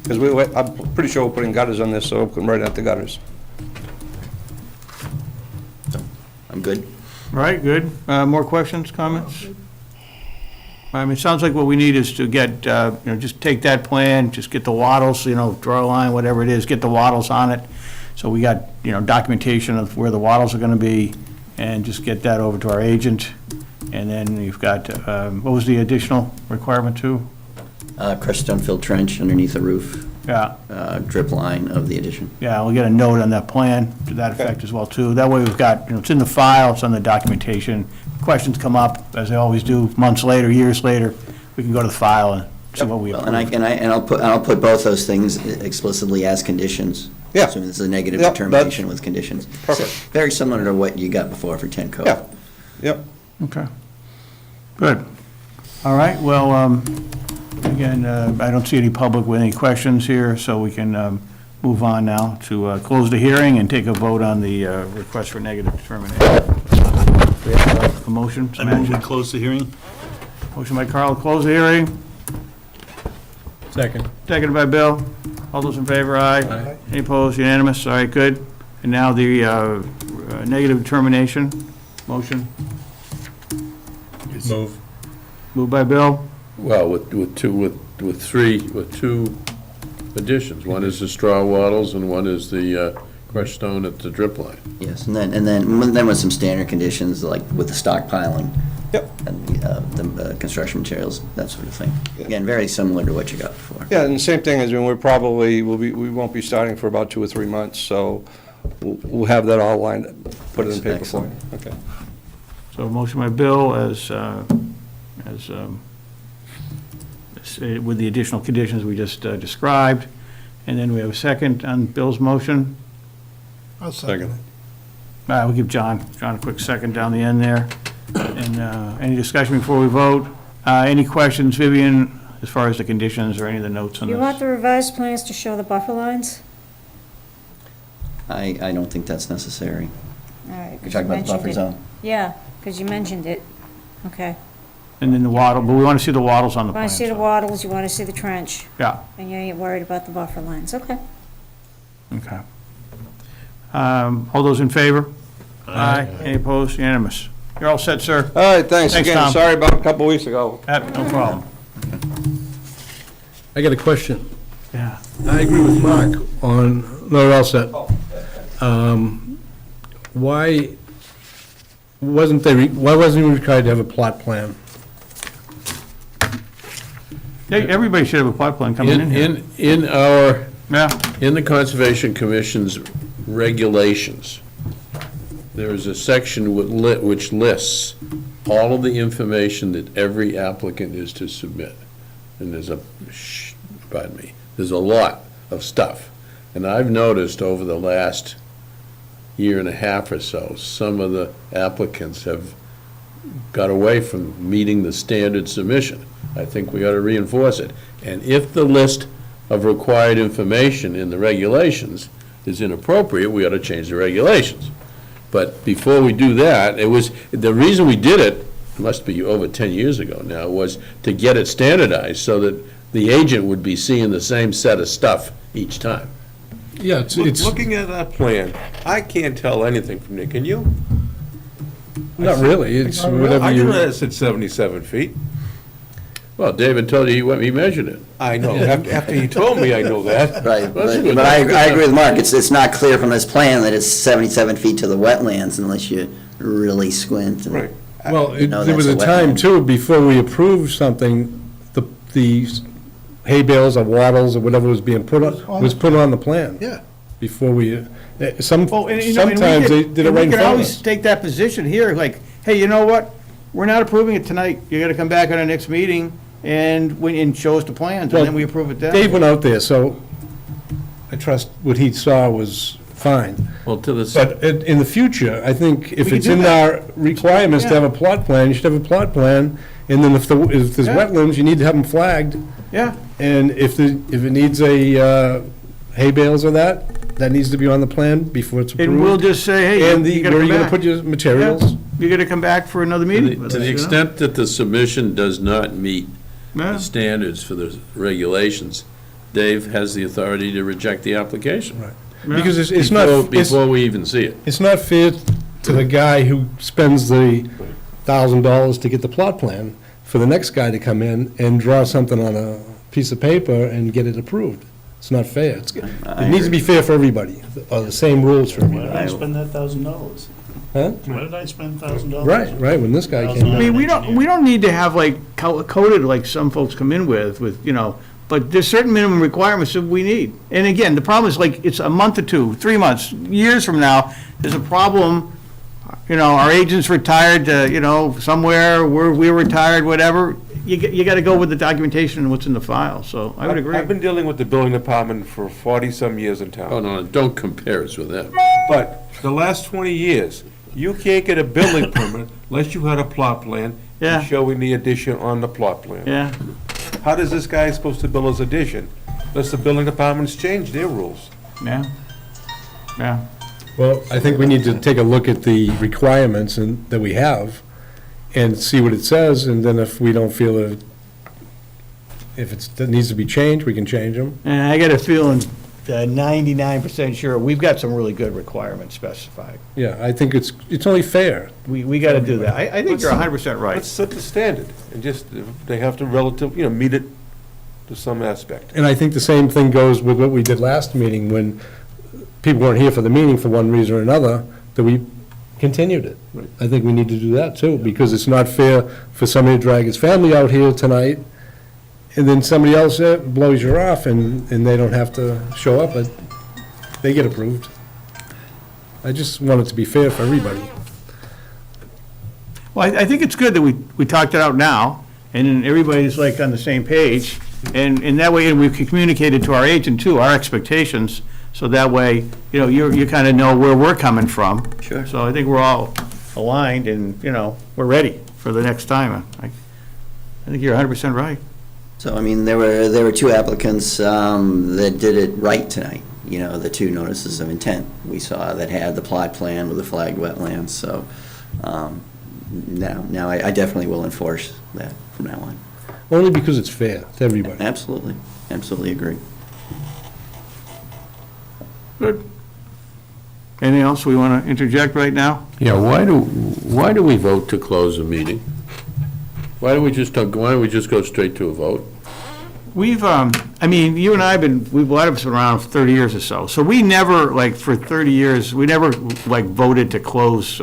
Because I'm pretty sure we're putting gutters on this, so we'll put them right at the gutters. I'm good. All right, good. More questions, comments? I mean, it sounds like what we need is to get, just take that plan, just get the wattles, draw a line, whatever it is, get the wattles on it. So we got, documentation of where the wattles are gonna be, and just get that over to our agent. And then you've got, what was the additional requirement too? Crushed stone filled trench underneath the roof, Yeah, drip line of the addition. yeah, we'll get a note on that plan to that effect as well too. That way we've got, it's in the file, it's on the documentation. Questions come up, as they always do, months later, years later, we can go to the file and see what we Well, approved. and I'll put both those things explicitly as conditions. Yeah. Assuming it's a negative Yep, determination with conditions. Perfect. So, very similar to what you got before for 10 code. Yeah, yep. Okay. Good. All right, well, again, I don't see any public with any questions here, so we can move on now to close the hearing and take a vote on the request for negative determination. We have a motion, I some move we action. close the hearing. Motion by Carl, to close the hearing. Second. Seconded by Bill. All those in favor, aye. Aye. Any opposed, unanimous, all right, good. And now the negative determination, motion, Move. moved by Bill. well, with two additions. One is the straw wattles and one is the crushed stone at the drip line. Yes, and then with some standard conditions, like with the stockpiling. Yep. And the construction materials, that sort of thing. Again, very similar to what you got before. Yeah, and the same thing is, we won't be starting for about 2 or 3 months, so we'll have that all lined up, put it in paper for you. Okay. So motion by Bill with the additional conditions we just described. And then we have a second on Bill's motion. I'll second it. All right, we'll give John a quick second down the end there. And any discussion before we vote? Any questions, Vivian, as far as the conditions or any of the notes on You want this? the revised plans to show the buffer lines? I don't think that's necessary. All right. 'cause You're talking you about the buffer mentioned it. zone? Yeah, because you mentioned it. Okay. And then the wattle, but we want to see the wattles on the You plan. want to see the so- wattles, you want to see the trench, Yeah, and you ain't worried about the buffer lines. Okay. okay. All those in favor? Aye. Any opposed? Unanimous. You're all set, sir. All right, thanks Thanks, again. Tom. Sorry about a couple weeks ago. No problem. I got a question. Yeah. I agree with Mark on, no, we're all set. Why wasn't he required to have a plot plan? Yeah, everybody should have a plot plan coming in here. In our, Yeah, in the Conservation Commission's regulations, there is a section which lists all of the information that every applicant is to submit. And there's there's a lot of stuff. And I've noticed over the last year and a half or so, some of the applicants have got away from meeting the standard submission. I think we ought to reinforce it. And if the list of required information in the regulations is inappropriate, we ought to change the regulations. But before we do that, the reason we did it, must be over 10 years ago now, was to get it standardized so that the agent would be seeing the same set of stuff each time. Yeah, it's Looking at that plan, I can't tell anything from there, can you? not really, it's whatever I you. know it said 77 feet. Well, David told you he measured it. I know, after he told me, I know that. Right, Well, that's but good. but I agree with Mark, it's not clear from this plan that it's 77 feet to the wetlands unless you really squint. and- Right. Well, know there was a that's a time wetland. too, before we approved something, the hay bales or wattles or whatever was being put on the plan. Yeah. Before we, Oh, and, you know, and we sometimes they did it and right we in can front of always us. take that position here, like, hey, you know what? We're not approving it tonight. You gotta come back on our next meeting and show us the plans, and then we approve it then. Dave went out there, so I trust what he saw was fine. Well, to the, But in the future, I think if We it's can do in that. our requirements to have a plot plan, you should have a plot plan. And then if there's Yeah. wetlands, you need to have them flagged. Yeah, And if it needs a hay bales or that needs to be on the plan before it's approved. and we'll just say, hey, And you gotta where come are you gonna back. put your materials? You gotta come back for another meeting. with to us, the you know? extent that the submission does not meet Yeah. the standards for the regulations, Dave has the authority to reject the application. Right. Because it's not, Before we even see it. it's not fair to the guy who spends the $1,000 to get the plot plan, for the next guy to come in and draw something on a piece of paper and get it approved. It's not fair. It needs to be fair for everybody, or the same rules for Why did I everybody. spend that $1,000? Huh? Why did I spend $1,000? Right, when this guy came I in. mean, we don't need to have like coded like some folks come in with, you know, but there's certain minimum requirements that we need. And again, the problem is like, it's a month or two, 3 months, years from now, there's a problem, you know, our agent's retired, you know, somewhere, we're retired, whatever. You gotta go with the documentation and what's in the file, so I would agree. I've been dealing with the building department for 40-some years in Oh, town. no, don't compare us with them. But the last 20 years, you can't get a building permit unless you had a plot plan Yeah. and showing the addition on the plot plan. Yeah, How does this guy supposed to build his addition? Unless the building department's changed their rules. yeah, yeah. Well, I think we need to take a look at the requirements that we have and see what it says, and then if we don't feel that, that needs to be changed, we can change them. And I got a feeling, 99% sure, we've got some really good requirements specified. Yeah, I think it's only fair. We gotta do that. I think you're 100% right. Let's set the standard and just, they have to meet it to some aspect. And I think the same thing goes with what we did last meeting, when people weren't here for the meeting for one reason or another, that we continued it. I think we need to do that too, because it's not fair for somebody to drag his family out here tonight, and then somebody else blows you off, and they don't have to show up, but they get approved. I just want it to be fair for everybody. Well, I think it's good that we talked it out now, and then everybody's like on the same page, and that way we can communicate it to our agent too, our expectations, so that way, you know, you kind of know where we're coming from. Sure. So I think we're all aligned and, you know, we're ready for the next time. I think you're 100% right. So, I mean, there were two applicants that did it right tonight, you know, the two notices of intent we saw that had the plot plan with the flagged wetlands, so now I definitely will enforce that from now on. Only because it's fair to everybody. Absolutely, absolutely agree. Good. Anything else we want to interject right now? Yeah, why do we vote to close a meeting? Why don't we just go straight to a vote? We've, I mean, you and I have been, a lot of us been around for 30 years or so. So we never, like, for 30 years, we never, like, voted to close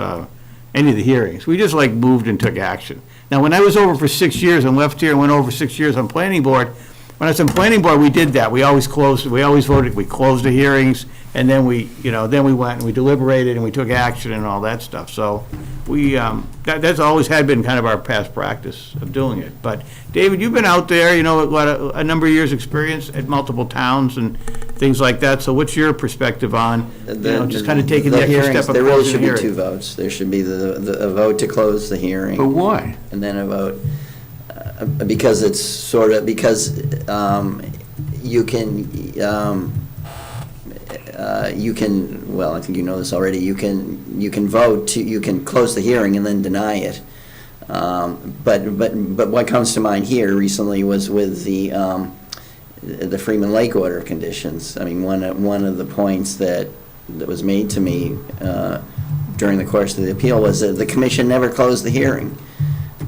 any of the hearings. We just, like, moved and took action. Now, when I was over for 6 years and left here and went over 6 years on planning board, when I was on planning board, we did that. We always voted, we closed the hearings, And then we went and we deliberated and we took action and all that stuff. So that's always had been kind of our past practice of doing it. But David, you've been out there, a number of years' experience at multiple towns and things like that. So what's your perspective on, just kind of taking the extra step of There really closing should the be hearing? two votes. There should be a vote to close the hearing. But why? And then a vote, because it's sort of, because you can, well, I think you know this already, you can vote to, you can close the hearing and then deny it. But what comes to mind here recently was with the Freeman Lake order of conditions. I mean, one of the points that was made to me during the course of the appeal was that the commission never closed the hearing.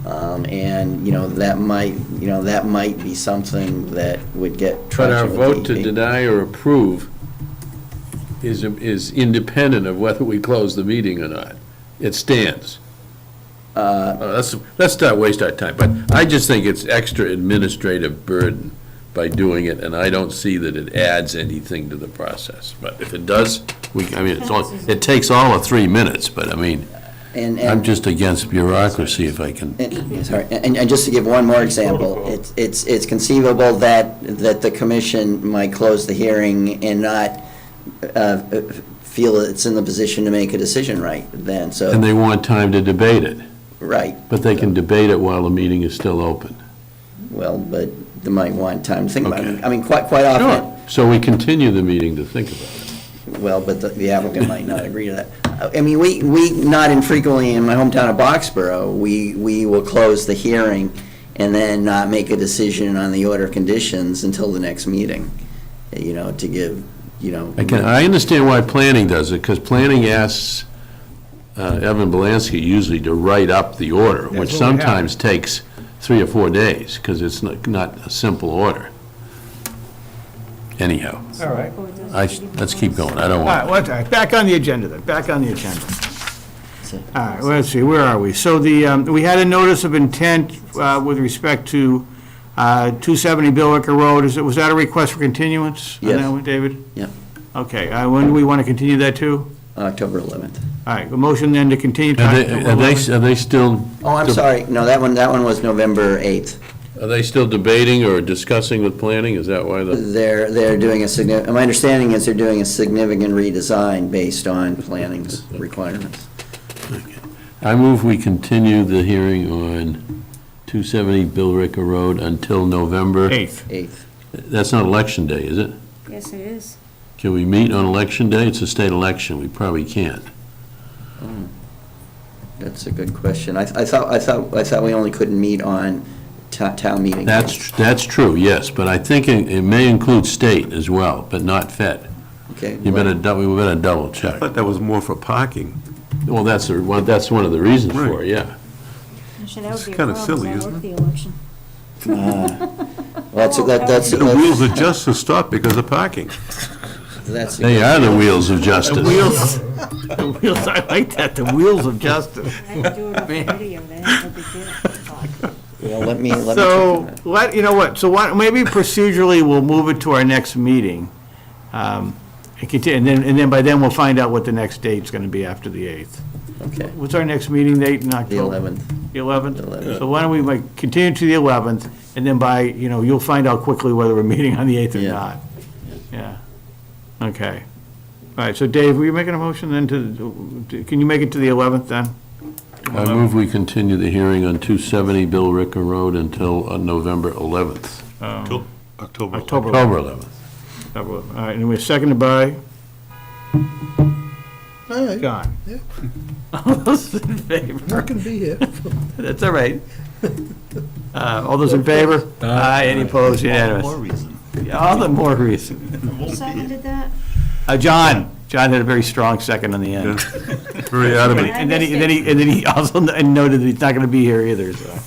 And, that might be something that would get But traction our with vote to DEP. deny or approve is independent of whether we close the meeting or not. It stands. Let's not waste our time, but I just think it's extra administrative burden by doing it, and I don't see that it adds anything to the process. But if it does, it takes all of 3 minutes, but I'm just against bureaucracy if I can. Sorry, and just to give one more example, it's conceivable that the commission might close the hearing and not feel that it's in the position to make a decision right then, so. And they want time to debate it. Right. But they can debate it while the meeting is still open. Well, but they might want time to think about Okay. it. I mean, quite often, So we continue the meeting to think about it. well, but the applicant might not agree to that. I mean, we not infrequently in my hometown of Boxborough, we will close the hearing and then not make a decision on the order of conditions until the next meeting, to give, I understand why planning does it, because planning asks Evan Belansky usually to write up the order, which what we have. sometimes takes 3 or 4 days, because it's not a simple order. Anyhow, All right. let's keep going. I don't All want. right, back on the agenda then, back on the agenda. All right, let's see, where are we? So we had a notice of intent with respect to 270 Billwicker Road. Was that a request for continuance? on Yes. that one, David? Yeah. Okay, when do we want to continue that to? October 11th. All right, a motion then to continue. to Are October 11th. they still? Oh, I'm sorry, no, that one was November 8th. Are they still debating or discussing with planning? Is that why the? They're doing my understanding is they're doing a significant redesign based on planning's requirements. I move we continue the hearing on 270 Billwicker Road until November. 8th. That's not election day, is it? Yes, it is. Can we meet on election day? It's a state election. We probably can't. That's a good question. I thought we only couldn't meet on town meeting. That's true, yes, but I think it may include state as well, but not Fed. Okay. We better double check. I thought that was more for parking. Well, that's one of the reasons for it, yeah. Actually, that would be a kinda problem, silly, I isn't work it? the election. Well, that's. The wheels of justice stop because of parking. That's. They are the wheels of justice. The wheels, I like that, the wheels of justice. I had to do it on video, that's no big deal. Well, let me. So, you know what, so maybe procedurally, we'll move it to our next meeting. And then by then, we'll find out what the next date's gonna be after the 8th. Okay. What's our next meeting date in The October? 11th. The 11th? The 11th. So why don't we continue to the 11th, and then by, you'll find out quickly whether we're meeting on the 8th or Yeah. not. Yeah. Okay. All right, so Dave, were you making a motion then can you make it to the 11th then? I move we continue the hearing on 270 Billwicker Road until November 11th. October. October 11th. 11th. All right, and we're seconded by All right, John. Yeah. All those in favor? not gonna be here. That's all right. All those in favor? Aye. Any opposed? Unanimous. More reason. All the more reason. Who seconded that? John had a very strong second on the end. Very adamant. And then he also noted that he's not going to be here either, so. All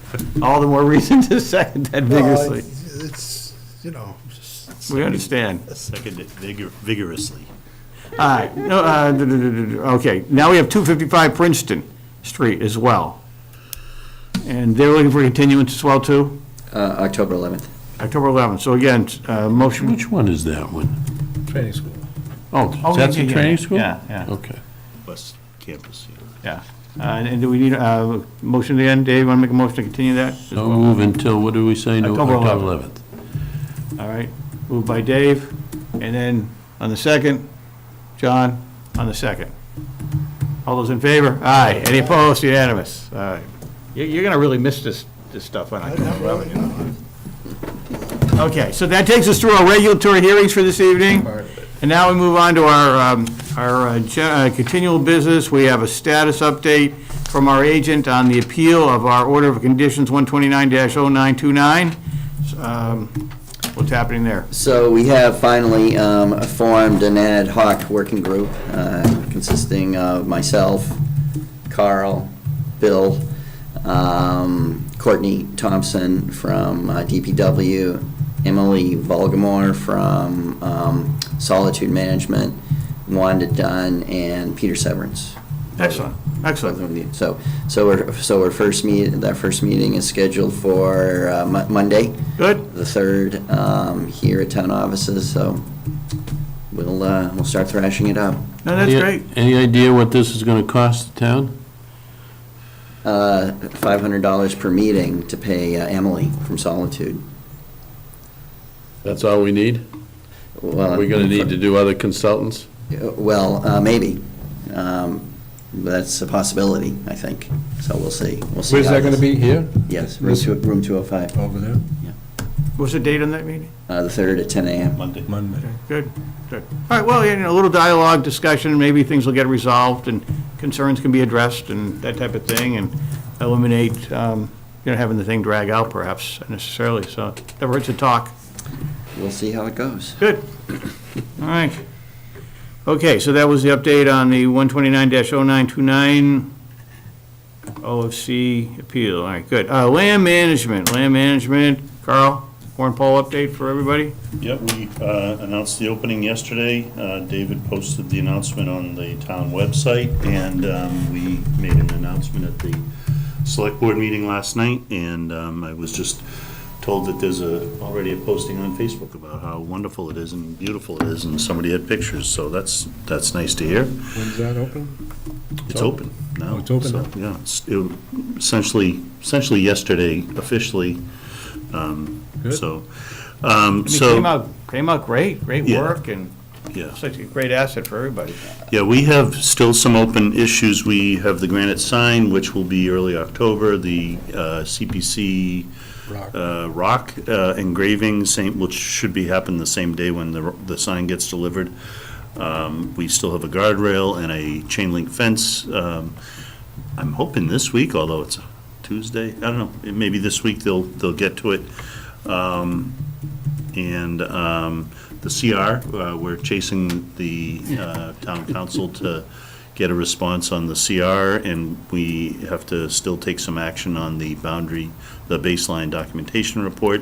right. All the more reason to second that vigorously. It's, just. We understand. Second it vigorously. All right, okay, now we have 255 Princeton Street as well. And they're looking for continuance as well, too? October 11th. October 11th, so again, motion, Which one is that one? Training school. Oh, that's a training school? Yeah, yeah, Okay. West Campus, yeah. And do we need a motion to end? Dave, want to make a motion to continue that? as So well? move until, what do we say? No, October October 11th. 11th. All right, moved by Dave, and then on the second, John on the second. All those in favor? Aye. Any opposed? Unanimous. All right. You're going to really miss this stuff on October 11th, you know. Okay, so that takes us through our regulatory hearings for this evening. And now we move on to our continual business. We have a status update from our agent on the appeal of our order of conditions 129-0929. What's happening there? So we have finally formed an ad hoc working group consisting of myself, Carl, Bill, Courtney Thompson from DPW, Emily Volgamore from Solitude Management, Wanda Dunn, and Peter Severance. Excellent, excellent. So our first meeting is scheduled for Monday, Good. the 3rd, here at town offices. So we'll start thrashing it out. No, that's great. Any idea what this is going to cost the town? $500 per meeting to pay Emily from Solitude. That's all we need? Well, Are we going to need to do other consultants? Well, maybe. That's a possibility, I think. So we'll see. We'll see. Where's how that going to this- be, here? Yes, room 205, Over there? What's the date on that meeting? the 3rd at 10 a.m. Monday. Monday. Good, good. All right, well, a little dialogue, discussion, maybe things will get resolved and concerns can be addressed and that type of thing, and eliminate, having the thing drag out perhaps unnecessarily, so never hurts to talk. We'll see how it goes. Good. All right. Okay, so that was the update on the 129-0929 OFC appeal. All right, good. Land management, Carl, warrant poll update for everybody? Yep, we announced the opening yesterday. David posted the announcement on the town website, and we made an announcement at the select board meeting last night, and I was just told that there's already a posting on Facebook about how wonderful it is and beautiful it is, and somebody had pictures, so that's nice to hear. When's that open? It's open now. Oh, it's open So, now? Yeah, essentially yesterday officially, Good. so. I mean, So, came out great Yeah. work, and yeah. it's like a great asset for everybody. Yeah, we have still some open issues. We have the granite sign, which will be early October, the CPC rock engraving, which should be happening the same day when the sign gets delivered. We still have a guardrail and a chain link fence. I'm hoping this week, although it's Tuesday, I don't know, maybe this week they'll get to it. And the CR, we're chasing the town council to get a response on the CR, and we have to still take some action on the baseline documentation report.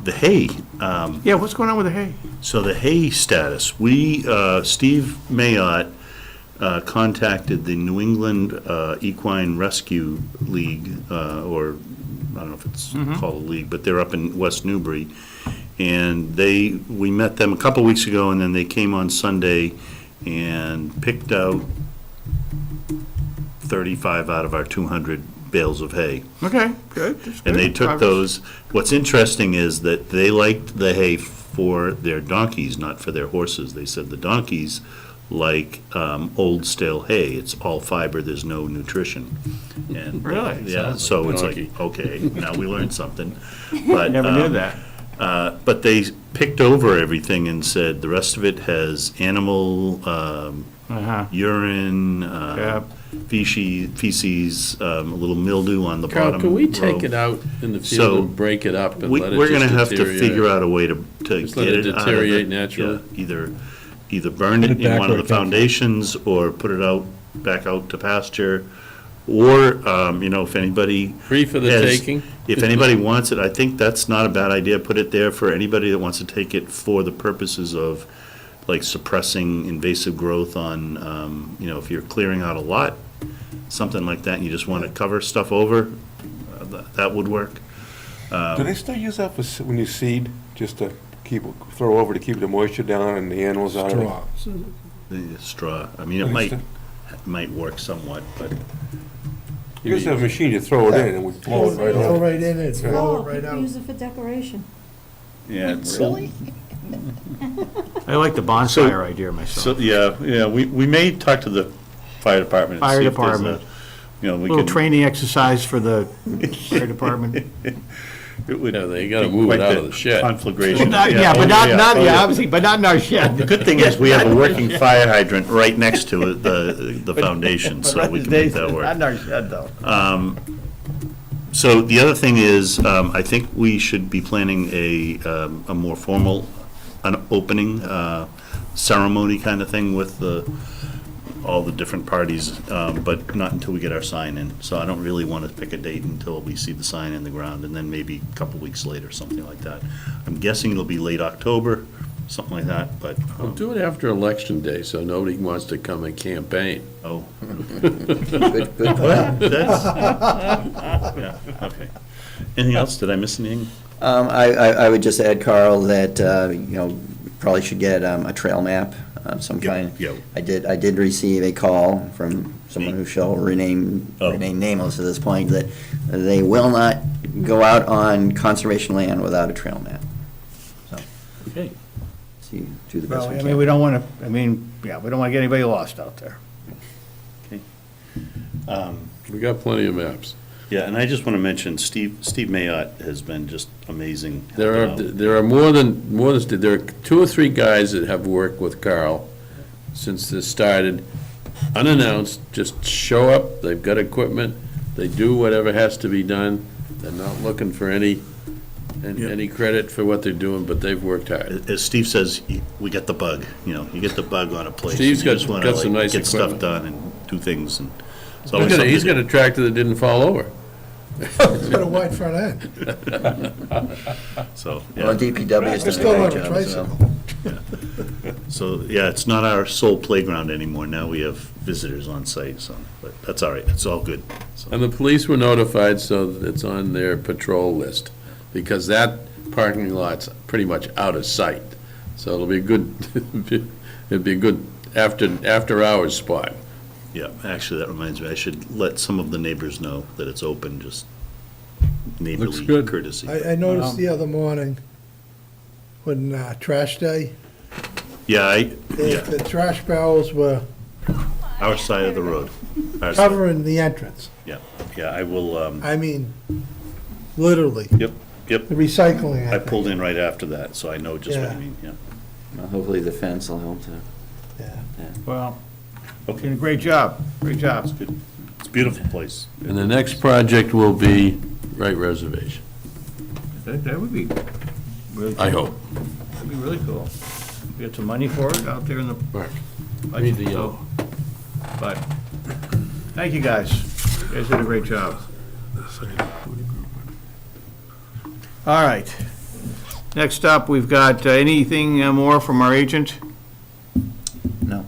The hay. Yeah, what's going on with the hay? So the hay status, Steve Mayotte contacted the New England Equine Rescue League, or I don't know if it's called a league, but they're up in West Newbury. And we met them a couple weeks ago, and then they came on Sunday and picked out 35 out of our 200 bales of hay. Okay, good. That's And they good took progress. those. What's interesting is that they liked the hay for their donkeys, not for their horses. They said the donkeys like old stale hay. It's all fiber, there's no nutrition. And Really? yeah, Sounds so like it's donkey. like, okay, now we learned something. But Never knew that. But they picked over everything and said the rest of it has animal urine, Yep. feces, a little mildew on the Carl, bottom. can we row. take it out in the So, field and break it up and let it We're just gonna have to deteriorate? figure out a way to Just get let it it out of deteriorate it. naturally? Yeah, either burn Put it it in back one where of it the came from. foundations, or put it back out to pasture, or, if anybody. Free for the has- taking? If anybody wants it, I think that's not a bad idea. Put it there for anybody that wants to take it for the purposes of, like, suppressing invasive growth on, if you're clearing out a lot, something like that, and you just want to cover stuff over, that would work. Do they still use that when you seed, just to throw over to keep the moisture down and the animals out of it. Straw. The straw, I mean, it might work somewhat, but You just have a machine, you throw it in and we blow it right Go over. right in it, blow it right People out. use it for decoration. yeah. Really? I like the bonfire idea myself. So, yeah, we may talk to the fire department. and Fire see if there's a- department. You know, we Little can. training exercise for the fire department. It would Yeah, they gotta be move it quite out of the shed. Conflagration. Yeah, but obviously, but not in our The shed. good thing is, we have a working fire hydrant right next to it, the foundation, so we can make that work. Not in our shed, though. So the other thing is, I think we should be planning a more formal, an opening ceremony kind of thing with all the different parties, but not until we get our sign in. So I don't really want to pick a date until we see the sign in the ground, and then maybe a couple weeks later, something like that. I'm guessing it'll be late October, something like that, but, Well, do it after Election Day, so nobody wants to come and campaign. oh. Good point. That's, yeah, okay. Anything else? Did I miss anything? I would just add, Carl, that, probably should get a trail map of some kind. Yeah. I did receive a call from someone who shall remain nameless at this point, that they will not go out on conservation land without a trail map. So, Okay. see, do the best Well, we I can. mean, we don't want to, we don't want to get anybody lost out there. We got plenty of maps. Yeah, and I just want to mention, Steve Mayotte has been just amazing. There are more than, there are 2 or 3 guys that have worked with Carl since this started, unannounced, just show up, they've got equipment, they do whatever has to be done, they're not looking for any credit for what they're doing, but they've worked hard. As Steve says, we get the bug, you get the bug on a place. Steve's and you just got wanna, some nice get stuff equipment. done and do things, and it's always something He's to got a do. tractor that didn't fall over. It's got a wide front end. So, Well, yeah, DPW is It's doing still a on great a job as well. tricycle. so, yeah, it's not our sole playground anymore. Now we have visitors on site, so, but that's all right, it's all good. So, And the police were notified, so that it's on their patrol list, because that parking lot's pretty much out of sight. So it'll be a good, it'd be a good after-hours spot. yeah, actually, that reminds me, I should let some of the neighbors know that it's open, just neighborly good. courtesy. I noticed the other morning, when trash day, Yeah, the trash barrels were our side of the road. Our side. covering the entrance. Yeah, I will, I mean, literally, yep, the recycling. I pulled in right after that, so I know just what Yeah. you mean, yeah. Well, hopefully the fence will help too. Yeah. Well, Okay, doing a great job, great job. it's good. It's a beautiful place. And the next project will be Wright Reservation, That would be really cool. I hope. That'd be really cool. We get some money for it out there in the Mark, budget, read the so- yellow. But, thank you, guys. You guys did a great job. All right. Next up, we've got anything more from our agent? No.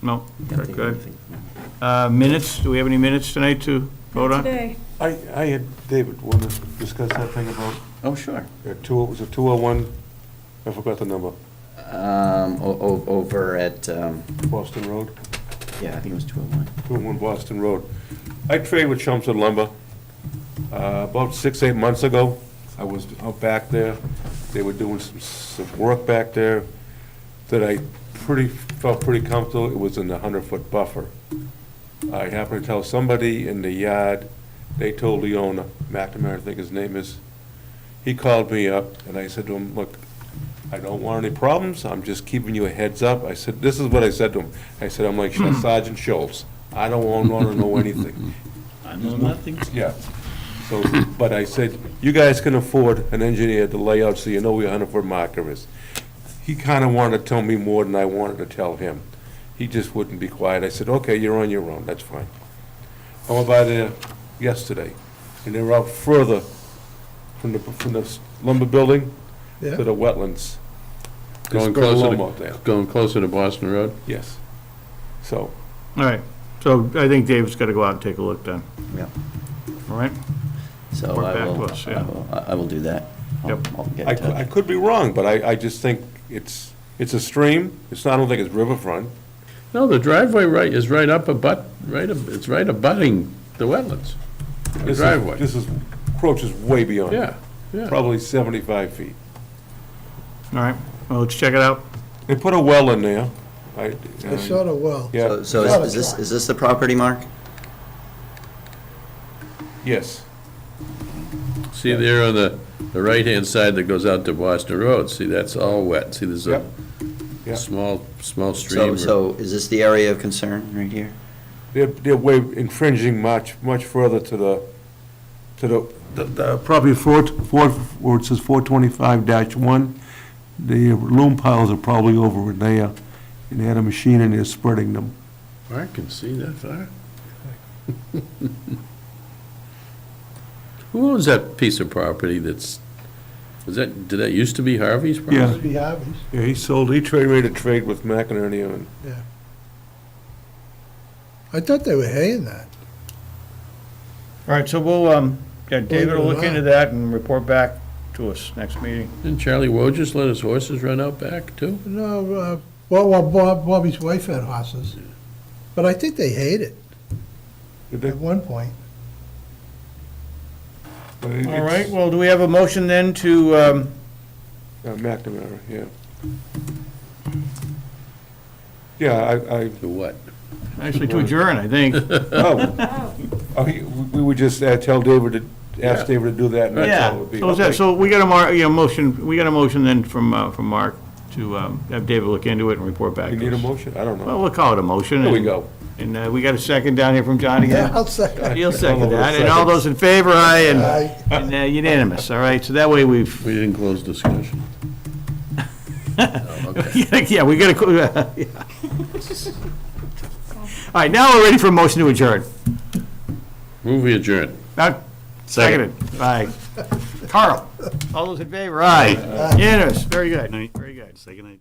No? Okay, good. Minutes, do we have any minutes tonight to vote on? Today, I had, David, want to discuss that thing about, Oh, sure. was it 201? I forgot the number, Over at, Boston Road? yeah, I think it was 201. 201 Boston Road. I traded with Chelmsford Lumber about 6-8 months ago. I was out back there. They were doing some work back there that I felt pretty comfortable. It was in the 100-foot buffer. I happened to tell somebody in the yard, they told the owner, McNamara, I think his name is, he called me up, and I said to him, look, I don't want any problems, I'm just keeping you a heads up. I said, this is what I said to him. I said, I'm like Sergeant Schultz, I don't want to know anything. I know nothing. Yeah. So, but I said, you guys can afford an engineer to lay out so you know where your 100-foot marker is. He kind of wanted to tell me more than I wanted to tell him. He just wouldn't be quiet. I said, okay, you're on your own, that's fine. I went by there yesterday, and they were out further from the lumber building Yeah. to the wetlands. They Going spread a closer loam out there. Going closer to Boston Road? Yes. So, All right, so I think Dave's got to go out and take a look then. Yeah. All right? So Report I back to will, us, yeah. I will do that. I'll get in touch. I could be wrong, but I just think it's a stream. I don't think it's riverfront. No, the driveway is right up it's right abutting the wetlands. The driveway. This approaches way beyond. Yeah, yeah. Probably 75 feet. All right, well, let's check it out. They put a well in there. They showed a well. Yeah, So is this the property, Mark? yes. See there on the right-hand side that goes out to Boston Road, see, that's all wet. See, there's a Yep. small stream. So is this the area of concern right here? They're way infringing much further to the property where it says 425-1. The loom piles are probably over in there, and they had a machine in there spreading them. I can see that far. Who owns that piece of property did that used to be Harvey's property? Yeah. Must be Harvey's. Yeah, he made a trade with McInerney and Yeah. I thought they were haying that. All right, so we'll, David will look into that and report back to us next meeting. Didn't Charlie Wojcik let his horses run out back, too? No, Bobby's wife had horses, but I think they hayed it at one point. All right, well, do we have a motion then to, McNamara, yeah. Yeah, I To what? actually to adjourn, I think? we would just tell David to, ask David to do that, and that's all it would be. So we got a motion then from Mark to have David look into it and report back to You us. need a motion? I don't know. Well, we'll call it a motion. There we and- go. And we got a second down here from John again. Yeah, I'll second. He'll second that, and all those in favor, aye, Aye. and unanimous, all right? So that way We didn't close discussion. yeah, we got to, yeah. All right, now we're ready for a motion to adjourn. Move we adjourn. Seconded. Aye. Carl, all those in favor, aye. Unanimous, very good, very good. Second night.